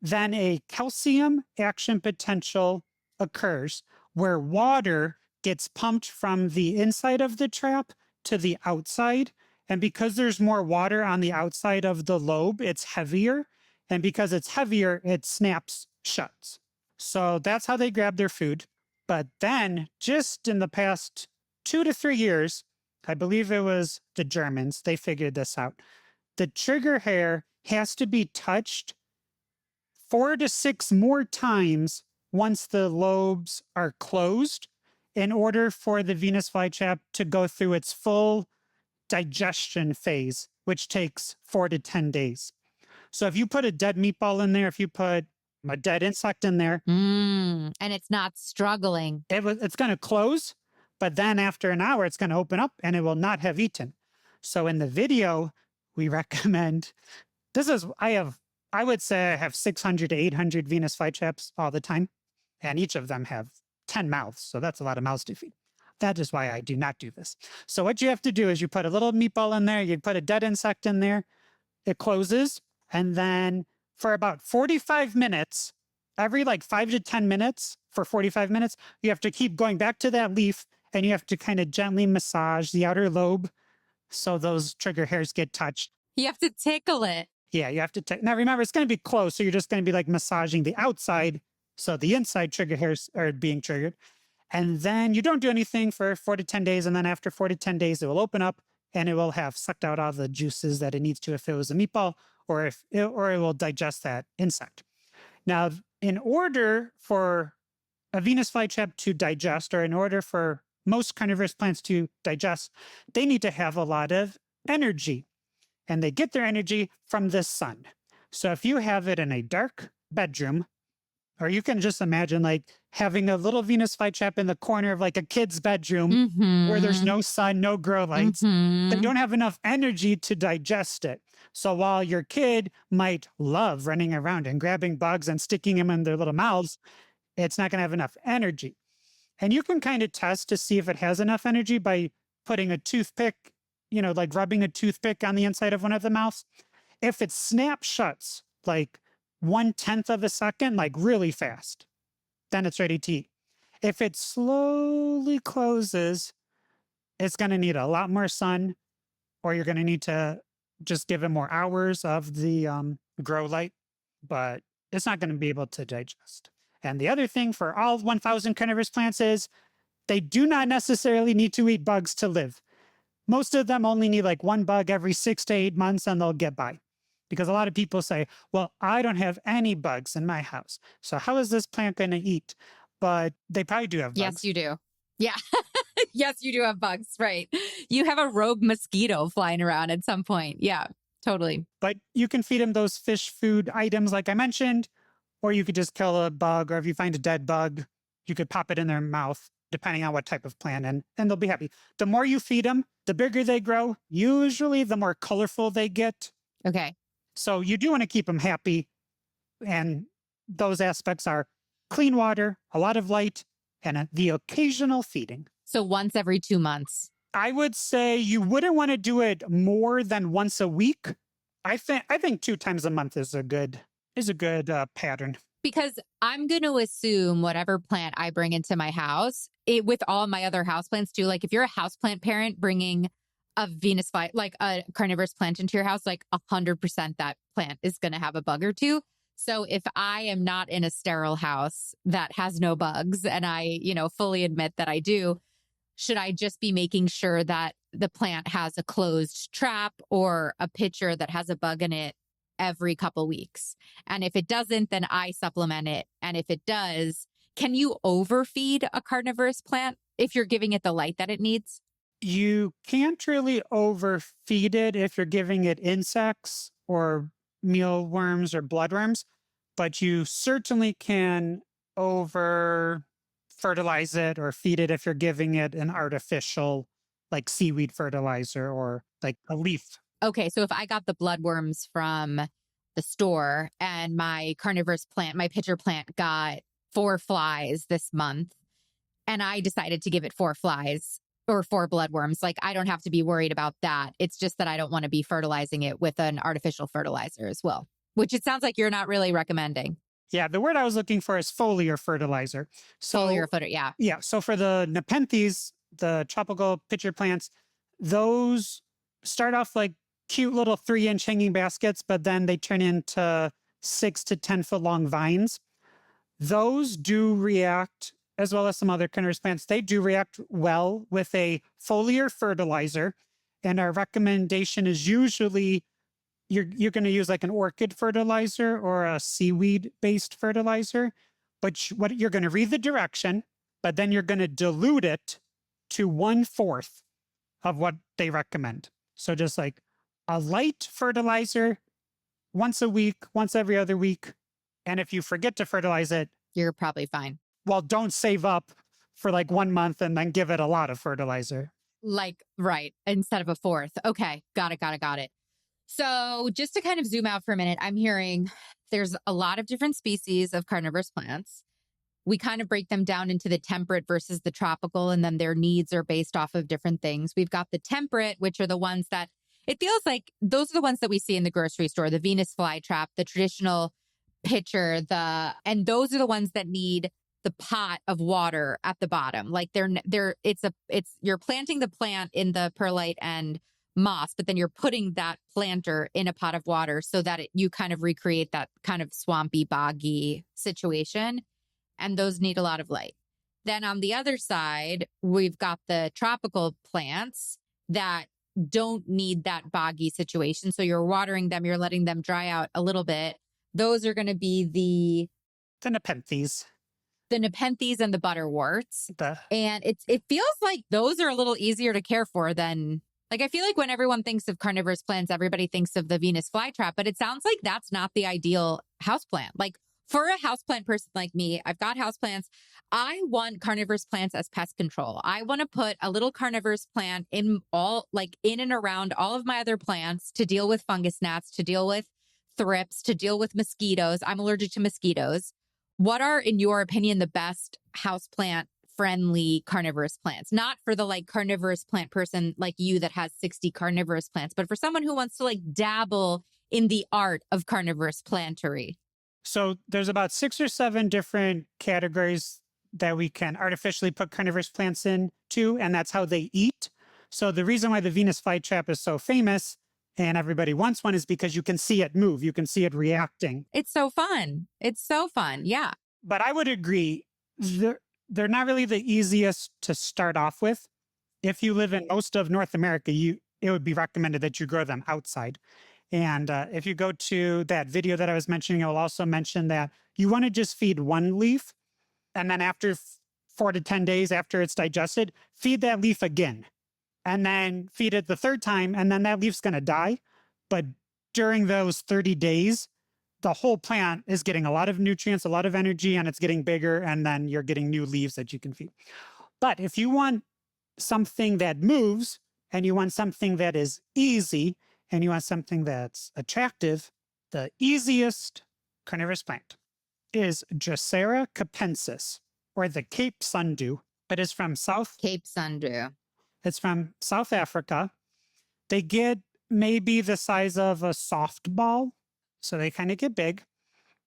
then a calcium action potential occurs where water gets pumped from the inside of the trap to the outside. And because there's more water on the outside of the lobe, it's heavier. And because it's heavier, it snaps shut. So that's how they grab their food. But then just in the past 2 to 3 years, I believe it was the Germans, they figured this out. The trigger hair has to be touched 4 to 6 more times once the lobes are closed in order for the Venus flytrap to go through its full digestion phase, which takes 4 to 10 days. So if you put a dead meatball in there, if you put a dead insect in there, and it's not struggling, it's going to close, but then after an hour, it's going to open up and it will not have eaten. So in the video, we recommend, I would say I have 600 to 800 Venus flytraps all the time, and each of them have 10 mouths. So that's a lot of mouths to feed. That is why I do not do this. So what you have to do is you put a little meatball in there, you put a dead insect in there, it closes, and then for about 45 minutes, every like 5 to 10 minutes for 45 minutes, you have to keep going back to that leaf, and you have to kind of gently massage the outer lobe so those trigger hairs get touched. you have to tickle it. Yeah, you have to now remember, it's going to be close, so you're just going to be like massaging the outside, so the inside trigger hairs are being triggered. And then you don't do anything for 4 to 10 days, and then after 4 to 10 days, it will open up and it will have sucked out all the juices that it needs to if it was a meatball, or it will digest that insect. Now, in order for a Venus flytrap to digest, or in order for most carnivorous plants to digest, they need to have a lot of energy. And they get their energy from the sun. So if you have it in a dark bedroom, or you can just imagine like having a little Venus flytrap in the corner of like a kid's bedroom where there's no sun, no grow lights, they don't have enough energy to digest it. So while your kid might love running around and grabbing bugs and sticking them in their little mouths, it's not going to have enough energy. And you can kind of test to see if it has enough energy by putting a toothpick, like rubbing a toothpick on the inside of one of the mouths. If it snaps shuts like 1/10 of a second, like really fast, then it's ready to eat. If it slowly closes, it's going to need a lot more sun, or you're going to need to just give it more hours of the grow light, but it's not going to be able to digest. And the other thing for all 1,000 carnivorous plants is they do not necessarily need to eat bugs to live. Most of them only need like one bug every 6 to 8 months and they'll get by. Because a lot of people say, well, I don't have any bugs in my house. So how is this plant going to eat? But they probably do have bugs. Yes, you do. Yeah. Yes, you do have bugs, right? You have a rogue mosquito flying around at some point. Yeah, totally. But you can feed them those fish food items like I mentioned, or you could just kill a bug, or if you find a dead bug, you could pop it in their mouth, depending on what type of plant, and they'll be happy. The more you feed them, the bigger they grow. Usually the more colorful they get. Okay. So you do want to keep them happy. And those aspects are clean water, a lot of light, and the occasional feeding. So once every 2 months. I would say you wouldn't want to do it more than once a week. I think 2 times a month is a good pattern. Because I'm going to assume whatever plant I bring into my house, with all my other houseplants too, like if you're a houseplant parent bringing a Venus fly, like a carnivorous plant into your house, like 100% that plant is going to have a bug or two. So if I am not in a sterile house that has no bugs and I, fully admit that I do, should I just be making sure that the plant has a closed trap or a pitcher that has a bug in it every couple weeks? And if it doesn't, then I supplement it. And if it does, can you overfeed a carnivorous plant if you're giving it the light that it needs? You can't really overfeed it if you're giving it insects or mealworms or bloodworms, but you certainly can over fertilize it or feed it if you're giving it an artificial like seaweed fertilizer or like a leaf. Okay, so if I got the bloodworms from the store and my carnivorous plant, my pitcher plant got 4 flies this month, and I decided to give it 4 flies or 4 bloodworms, like I don't have to be worried about that. It's just that I don't want to be fertilizing it with an artificial fertilizer as well, which it sounds like you're not really recommending. Yeah, the word I was looking for is foliar fertilizer. Foliar footer, yeah. Yeah, so for the Nepenthes, the tropical pitcher plants, those start off like cute little 3-inch hanging baskets, but then they turn into 6 to 10 foot long vines. Those do react, as well as some other carnivorous plants, they do react well with a foliar fertilizer. And our recommendation is usually you're going to use like an orchid fertilizer or a seaweed based fertilizer, but what you're going to read the direction, but then you're going to dilute it to 1/4 of what they recommend. So just like a light fertilizer once a week, once every other week. And if you forget to fertilize it, you're probably fine. Well, don't save up for like 1 month and then give it a lot of fertilizer. Like, right, instead of a 4th. Okay, got it. So just to kind of zoom out for a minute, I'm hearing there's a lot of different species of carnivorous plants. We kind of break them down into the temperate versus the tropical, and then their needs are based off of different things. We've got the temperate, which are the ones that it feels like those are the ones that we see in the grocery store, the Venus flytrap, the traditional pitcher, and those are the ones that need the pot of water at the bottom. Like you're planting the plant in the perlite and moss, but then you're putting that planter in a pot of water so that you kind of recreate that kind of swampy, boggy situation. And those need a lot of light. Then on the other side, we've got the tropical plants that don't need that boggy situation. So you're watering them, you're letting them dry out a little bit. Those are going to be the Nepenthes. The Nepenthes and the butterworts. And it feels like those are a little easier to care for than, like, I feel like when everyone thinks of carnivorous plants, everybody thinks of the Venus flytrap, but it sounds like that's not the ideal houseplant. Like for a houseplant person like me, I've got houseplants. I want carnivorous plants as pest control. I want to put a little carnivorous plant in and around all of my other plants to deal with fungus gnats, to deal with thrips, to deal with mosquitoes. I'm allergic to mosquitoes. What are, in your opinion, the best houseplant friendly carnivorous plants? Not for the like carnivorous plant person like you that has 60 carnivorous plants, but for someone who wants to like dabble in the art of carnivorous plantery. So there's about 6 or 7 different categories that we can artificially put carnivorous plants into, and that's how they eat. So the reason why the Venus flytrap is so famous and everybody wants one is because you can see it move. You can see it reacting. It's so fun. It's so fun. Yeah. But I would agree, they're not really the easiest to start off with. If you live in most of North America, it would be recommended that you grow them outside. And if you go to that video that I was mentioning, it will also mention that you want to just feed one leaf. And then after 4 to 10 days after it's digested, feed that leaf again. And then feed it the third time. And then that leaf's going to die. But during those 30 days, the whole plant is getting a lot of nutrients, a lot of energy, and it's getting bigger. And then you're getting new leaves that you can feed. But if you want something that moves and you want something that is easy and you want something that's attractive, the easiest carnivorous plant is Drosera capensis, or the Cape Sundew. It is from Cape Sundew. It's from South Africa. They get maybe the size of a softball, so they kind of get big.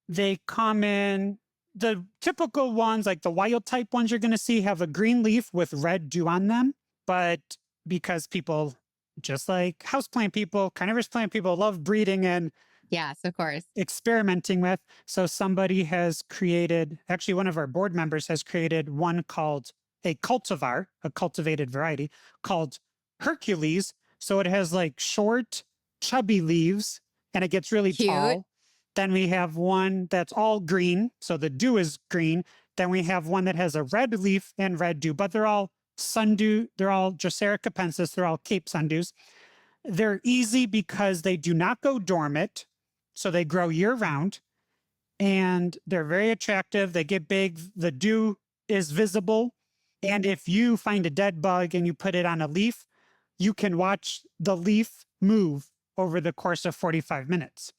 They come in, the typical ones, like the wild type ones you're going to see, have a green leaf with red dew on them. But because people, just like houseplant people, carnivorous plant people, love breeding and Yes, of course. experimenting with. So somebody has created, actually one of our board members has created one called a cultivar, a cultivated variety called Hercules. So it has like short, chubby leaves and it gets really Cute. tall. Then we have one that's all green. So the dew is green. Then we have one that has a red leaf and red dew, but they're all sundew. They're all Drosera capensis. They're all Cape Sundews. They're easy because they do not go dormant. So they grow year round and they're very attractive. They get big. The dew is visible. And if you find a dead bug and you put it on a leaf, you can watch the leaf move over the course of 45 minutes.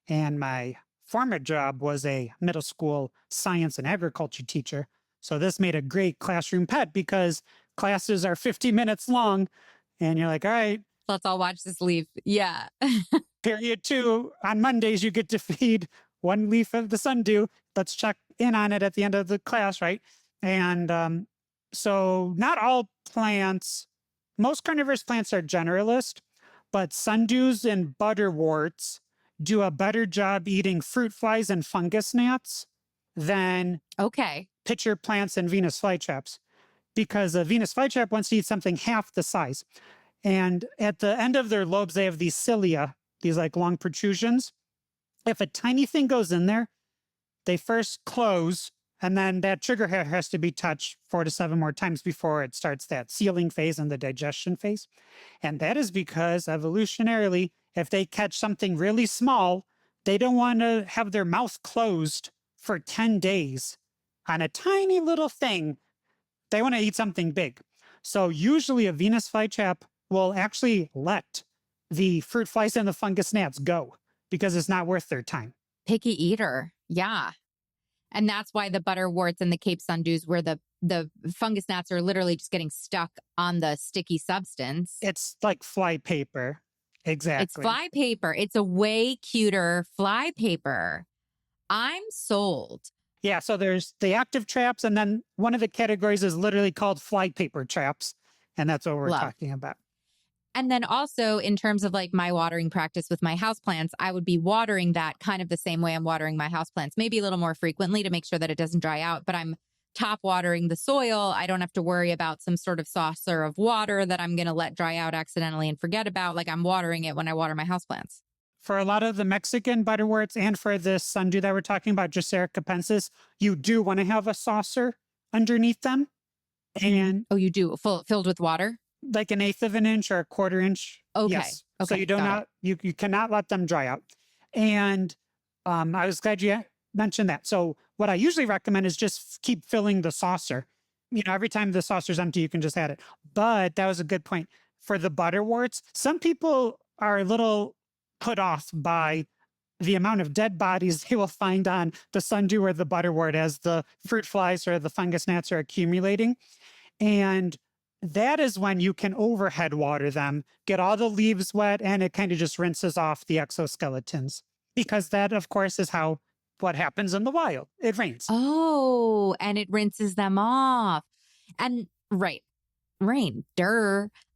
And my former job was a middle school science and agriculture teacher. So this made a great classroom pet because classes are 50 minutes long. And you're like, all right, Let's all watch this leaf. Yeah. period 2, on Mondays, you get to feed one leaf of the sundew. Let's check in on it at the end of the class, right? And so not all plants, most carnivorous plants are generalist, but sundews and butterworts do a better job eating fruit flies and fungus gnats than Okay. pitcher plants and Venus flytraps, because a Venus flytrap wants to eat something half the size. And at the end of their lobes, they have these cilia, these like long protrusions. If a tiny thing goes in there, they first close, and then that trigger hair has to be touched 4 to 7 more times before it starts that sealing phase and the digestion phase. And that is because evolutionarily, if they catch something really small, they don't want to have their mouth closed for 10 days on a tiny little thing. They want to eat something big. So usually a Venus flytrap will actually let the fruit flies and the fungus gnats go because it's not worth their time. Picky eater. Yeah. And that's why the butterworts and the Cape Sundews, where the fungus gnats are literally just getting stuck on the sticky substance. It's like fly paper. Exactly. It's fly paper. It's a way cuter fly paper. I'm sold. Yeah, so there's the active traps, and then one of the categories is literally called fly paper traps, and that's what we're Love. talking about. And then also in terms of like my watering practice with my houseplants, I would be watering that kind of the same way I'm watering my houseplants, maybe a little more frequently to make sure that it doesn't dry out, but I'm top watering the soil. I don't have to worry about some sort of saucer of water that I'm going to let dry out accidentally and forget about. Like I'm watering it when I water my houseplants. For a lot of the Mexican butterworts and for this sundew that we're talking about, Drosera capensis, you do want to have a saucer underneath them. And Oh, you do? Filled with water? like an eighth of an inch or a quarter inch. Okay. Yes. Okay. So you do not, you cannot let them dry out. And I was glad you mentioned that. So what I usually recommend is just keep filling the saucer. You know, every time the saucer's empty, you can just add it. But that was a good point. For the butterworts, some people are a little put off by the amount of dead bodies they will find on the sundew or the butterwort as the fruit flies or the fungus gnats are accumulating. And that is when you can overhead water them, get all the leaves wet, and it kind of just rinses off the exoskeletons. Because that, of course, is what happens in the wild. It rains. Oh, and it rinses them off. And right, rain,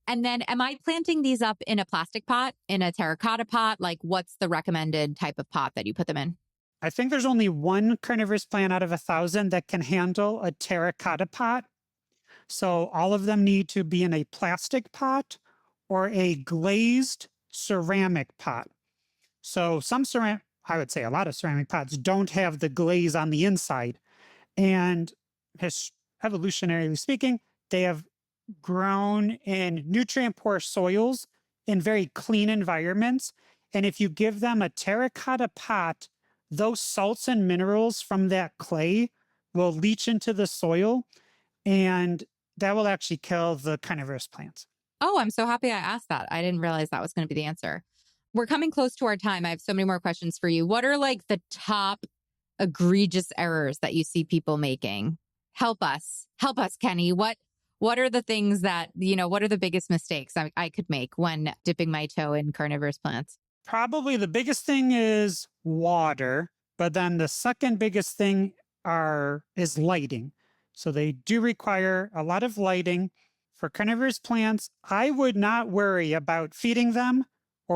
And then am I planting these up in a plastic pot, in a terracotta pot? Like what's the recommended type of pot that you put them in? I think there's only one carnivorous plant out of 1,000 that can handle a terracotta pot. So all of them need to be in a plastic pot or a glazed ceramic pot. So some ceramic, I would say a lot of ceramic pots don't have the glaze on the inside. And evolutionarily speaking, they have grown in nutrient poor soils in very clean environments. And if you give them a terracotta pot, those salts and minerals from that clay will leach into the soil and that will actually kill the carnivorous plants. Oh, I'm so happy I asked that. I didn't realize that was going to be the answer. We're coming close to our time. I have so many more questions for you. What are like the top egregious errors that you see people making? Help us. Help us, Kenny. What are the things that, what are the biggest mistakes I could make when dipping my toe in carnivorous plants? Probably the biggest thing is water, but then the second biggest thing is lighting. So they do require a lot of lighting. For carnivorous plants, I would not worry about feeding them I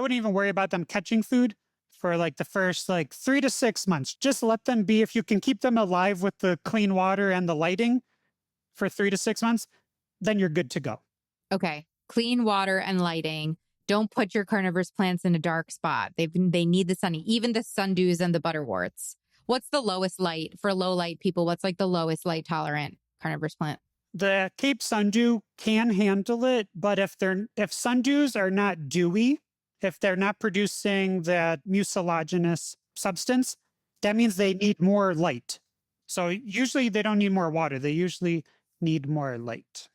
wouldn't even worry about them catching food for like the first 3 to 6 months. Just let them be. If you can keep them alive with the clean water and the lighting for 3 to 6 months, then you're good to go. Okay. Clean water and lighting. Don't put your carnivorous plants in a dark spot. They need the sunny, even the sundews and the butterworts. What's the lowest light for low light people? What's like the lowest light tolerant carnivorous plant? The Cape sundew can handle it, but if sundews are not dewy, if they're not producing that mucilaginous substance, that means they need more light. So usually they don't need more water. They usually need more light.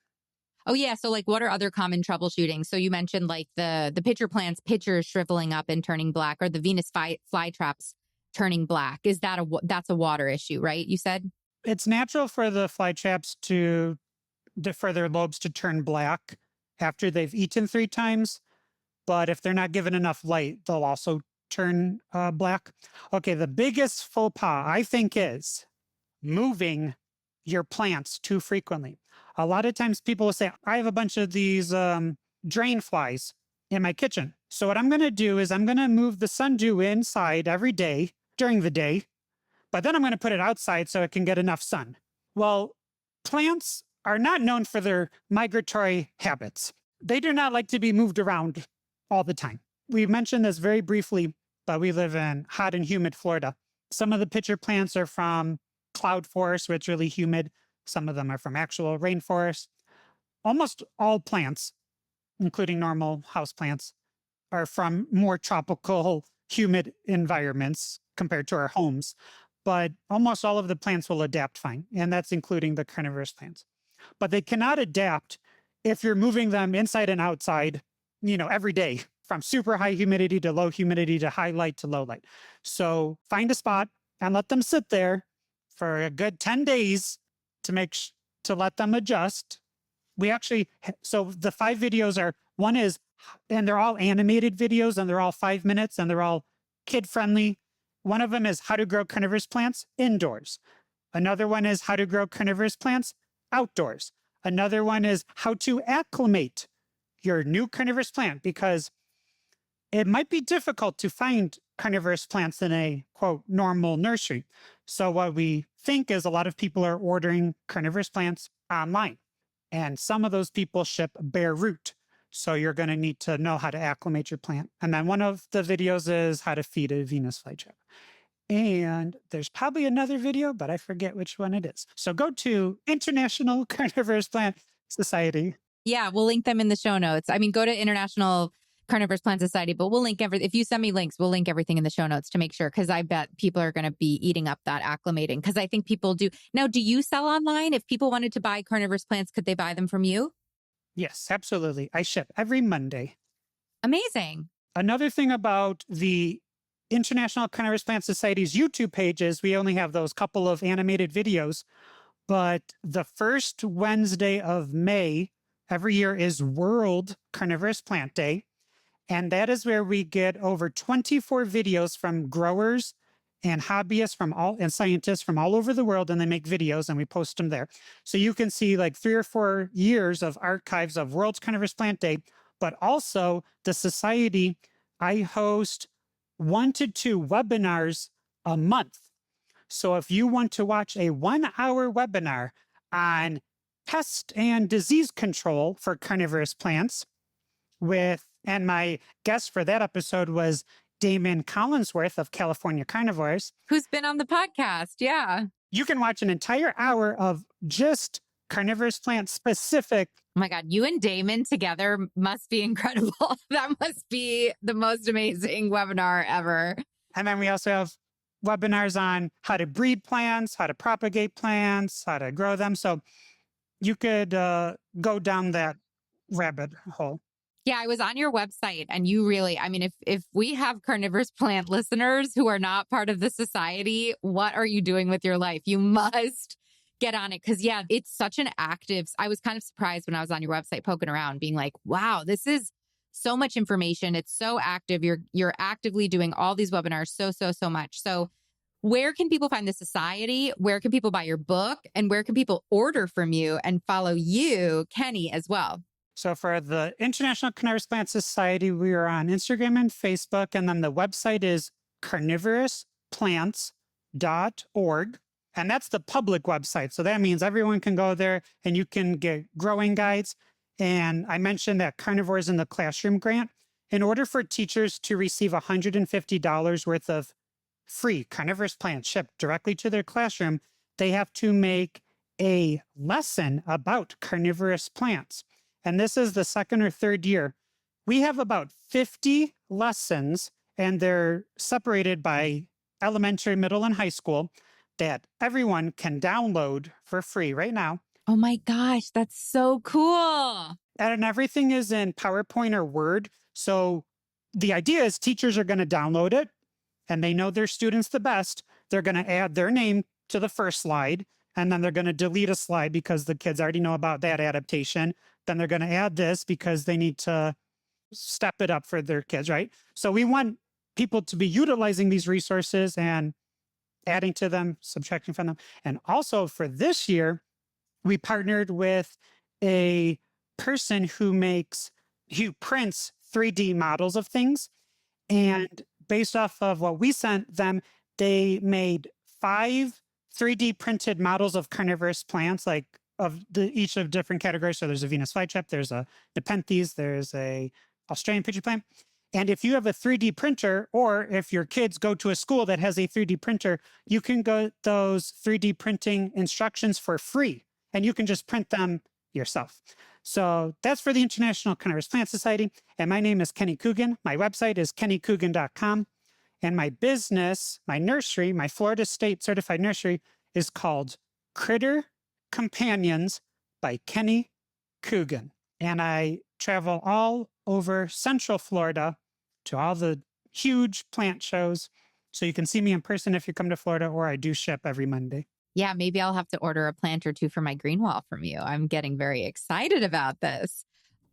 Oh yeah. So like what are other common troubleshooting? So you mentioned like the pitcher plants, pitchers shriveling up and turning black, or the Venus flytraps turning black. That's a water issue, right? You said? It's natural for the flytraps for their lobes to turn black after they've eaten 3 times. But if they're not given enough light, they'll also turn black. Okay, the biggest faux pas, I think, is moving your plants too frequently. A lot of times people will say, I have a bunch of these drain flies in my kitchen. So what I'm going to do is I'm going to move the sundew inside every day during the day, but then I'm going to put it outside so it can get enough sun. Well, plants are not known for their migratory habits. They do not like to be moved around all the time. We mentioned this very briefly, but we live in hot and humid Florida. Some of the pitcher plants are from cloud forest, where it's really humid. Some of them are from actual rainforest. Almost all plants, including normal houseplants, are from more tropical, humid environments compared to our homes. But almost all of the plants will adapt fine, and that's including the carnivorous plants. But they cannot adapt if you're moving them inside and outside, every day, from super high humidity to low humidity to high light to low light. So find a spot and let them sit there for a good 10 days to let them adjust. So the 5 videos and they're all animated videos, and they're all 5 minutes, and they're all kid friendly. One of them is how to grow carnivorous plants indoors. Another one is how to grow carnivorous plants outdoors. Another one is how to acclimate your new carnivorous plant, because it might be difficult to find carnivorous plants in a quote normal nursery. So what we think is a lot of people are ordering carnivorous plants online, and some of those people ship bare root. So you're going to need to know how to acclimate your plant. And then one of the videos is how to feed a Venus flytrap. And there's probably another video, but I forget which one it is. So go to International Carnivorous Plant Society. Yeah, we'll link them in the show notes. I mean, go to International Carnivorous Plant Society, but we'll link if you send me links, we'll link everything in the show notes to make sure, because I bet people are going to be eating up that acclimating, because I think people do. Now, do you sell online? If people wanted to buy carnivorous plants, could they buy them from you? Yes, absolutely. I ship every Monday. Amazing. Another thing about the International Carnivorous Plant Society's YouTube page is we only have those couple of animated videos, but the first Wednesday of May every year is World Carnivorous Plant Day. And that is where we get over 24 videos from growers and hobbyists and scientists from all over the world, and they make videos and we post them there. So you can see like 3 or 4 years of archives of World's Carnivorous Plant Day, but also the society. I host 1 to 2 webinars a month. So if you want to watch a 1 hour webinar on pest and disease control for carnivorous plants and my guest for that episode was Damon Collinsworth of California Carnivores. Who's been on the podcast. Yeah. You can watch an entire hour of just carnivorous plant specific. Oh my God, you and Damon together must be incredible. That must be the most amazing webinar ever. And then we also have webinars on how to breed plants, how to propagate plants, how to grow them. So you could go down that rabbit hole. Yeah, I was on your website and you really, I mean, if we have carnivorous plant listeners who are not part of the society, what are you doing with your life? You must get on it. Cause yeah, it's such an I was kind of surprised when I was on your website poking around being like, wow, this is so much information. It's so active. You're actively doing all these webinars so much. So where can people find the society? Where can people buy your book? And where can people order from you and follow you, Kenny, as well? So for the International Carnivorous Plant Society, we are on Instagram and Facebook. And then the website is carnivousplants.org. And that's the public website. So that means everyone can go there and you can get growing guides. And I mentioned that Carnivores in the Classroom grant. In order for teachers to receive $150 worth of free carnivorous plants shipped directly to their classroom, they have to make a lesson about carnivorous plants. And this is the 2nd or 3rd year. We have about 50 lessons, and they're separated by elementary, middle, and high school that everyone can download for free right now. Oh my gosh, that's so cool. And everything is in PowerPoint or Word. So the idea is teachers are going to download it, and they know their students the best. They're going to add their name to the first slide, and then they're going to delete a slide because the kids already know about that adaptation. Then they're going to add this because they need to step it up for their kids, right? So we want people to be utilizing these resources and adding to them, subtracting from them. And also for this year, we partnered with a person who prints 3D models of things. And based off of what we sent them, they made 5 3D printed models of carnivorous plants, like each of different categories. So there's a Venus flytrap, there's a Nepenthes, there's a Australian pitcher plant. And if you have a 3D printer, or if your kids go to a school that has a 3D printer, you can get those 3D printing instructions for free, and you can just print them yourself. So that's for the International Carnivorous Plant Society. And my name is Kenny Coogan. My website is kennycoogan.com. And my business, my nursery, my Florida State certified nursery is called Critter Companions by Kenny Coogan. And I travel all over Central Florida to all the huge plant shows. So you can see me in person if you come to Florida, or I do ship every Monday. Yeah, maybe I'll have to order a plant or two for my green wall from you. I'm getting very excited about this.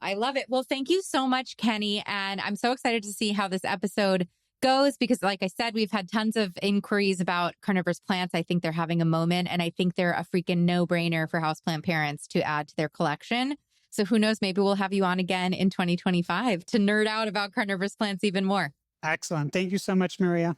I love it. Well, thank you so much, Kenny. And I'm so excited to see how this episode goes because, like I said, we've had tons of inquiries about carnivorous plants. I think they're having a moment, and I think they're a freaking no-brainer for houseplant parents to add to their collection. So who knows, maybe we'll have you on again in 2025 to nerd out about carnivorous plants even more. Excellent. Thank you so much, Maria.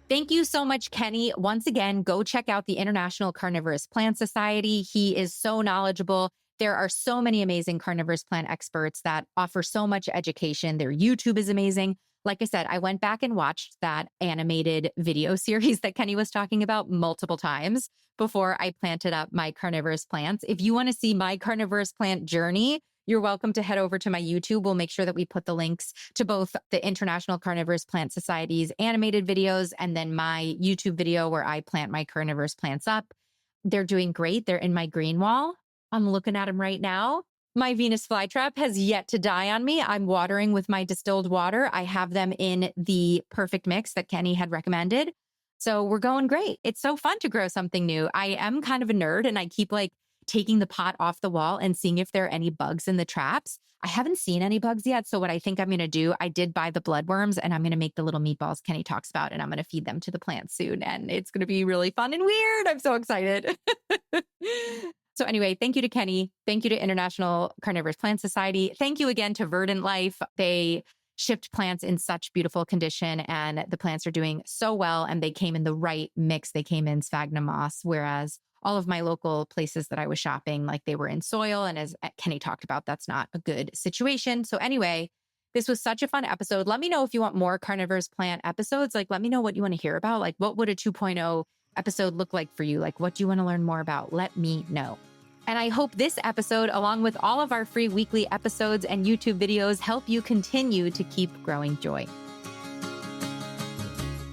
Thank you so much, Kenny. Once again, go check out the International Carnivorous Plant Society. He is so knowledgeable. There are so many amazing carnivorous plant experts that offer so much education. Their YouTube is amazing. Like I said, I went back and watched that animated video series that Kenny was talking about multiple times before I planted up my carnivorous plants. If you want to see my carnivorous plant journey, you're welcome to head over to my YouTube. We'll make sure that we put the links to both the International Carnivorous Plant Society's animated videos and then my YouTube video where I plant my carnivorous plants up. They're doing great. They're in my green wall. I'm looking at them right now. My Venus flytrap has yet to die on me. I'm watering with my distilled water. I have them in the perfect mix that Kenny had recommended. So we're going great. It's so fun to grow something new. I am kind of a nerd and I keep like taking the pot off the wall and seeing if there are any bugs in the traps. I haven't seen any bugs yet. So what I think I'm going to do, I did buy the bloodworms and I'm going to make the little meatballs Kenny talks about, and I'm going to feed them to the plants soon. And it's going to be really fun and weird. I'm so excited. So anyway, thank you to Kenny. Thank you to International Carnivorous Plant Society. Thank you again to Verdant Lyfe. They shipped plants in such beautiful condition and the plants are doing so well, and they came in the right mix. They came in sphagnum moss, whereas all of my local places that I was shopping, like they were in soil. And as Kenny talked about, that's not a good situation. So anyway, this was such a fun episode. Let me know if you want more carnivorous plant episodes. Like, let me know what you want to hear about. Like, what would a 2.0 episode look like for you? Like, what do you want to learn more about? Let me know. And I hope this episode, along with all of our free weekly episodes and YouTube videos, help you continue to keep growing joy.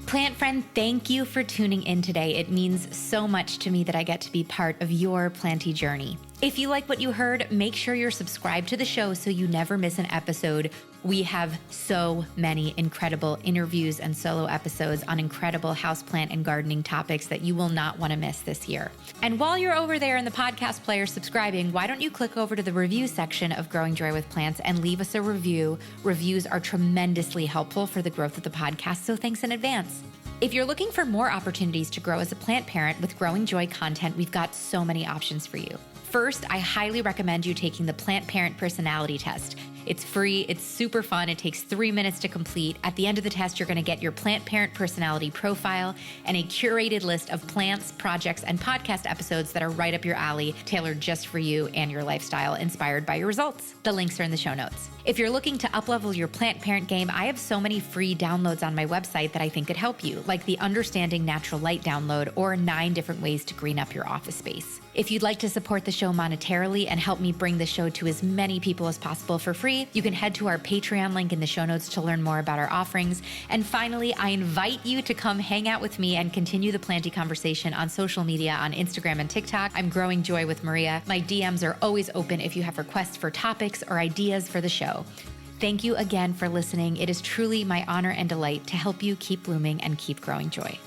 Plant friend, thank you for tuning in today. It means so much to me that I get to be part of your planty journey. If you like what you heard, make sure you're subscribed to the show so you never miss an episode. We have so many incredible interviews and solo episodes on incredible houseplant and gardening topics that you will not want to miss this year. And while you're over there in the podcast player subscribing, why don't you click over to the review section of Growing Joy with Plants and leave us a review. Reviews are tremendously helpful for the growth of the podcast, so thanks in advance. If you're looking for more opportunities to grow as a plant parent with Growing Joy content, we've got so many options for you. First, I highly recommend you taking the Plant Parent Personality Test. It's free, it's super fun, it takes 3 minutes to complete. At the end of the test, you're gonna get your plant parent personality profile and a curated list of plants, projects, and podcast episodes that are right up your alley, tailored just for you and your lifestyle, inspired by your results. The links are in the show notes. If you're looking to uplevel your plant parent game, I have so many free downloads on my website that I think could help you, like the Understanding Natural Light download or 9 different ways to green up your office space. If you'd like to support the show monetarily and help me bring the show to as many people as possible for free, you can head to our Patreon link in the show notes to learn more about our offerings. And finally, I invite you to come hang out with me and continue the planty conversation on social media on Instagram and TikTok. I'm Growing Joy with Maria. My DMs are always open if you have requests for topics or ideas for the show. Thank you again for listening. It is truly my honor and delight to help you keep blooming and keep growing joy.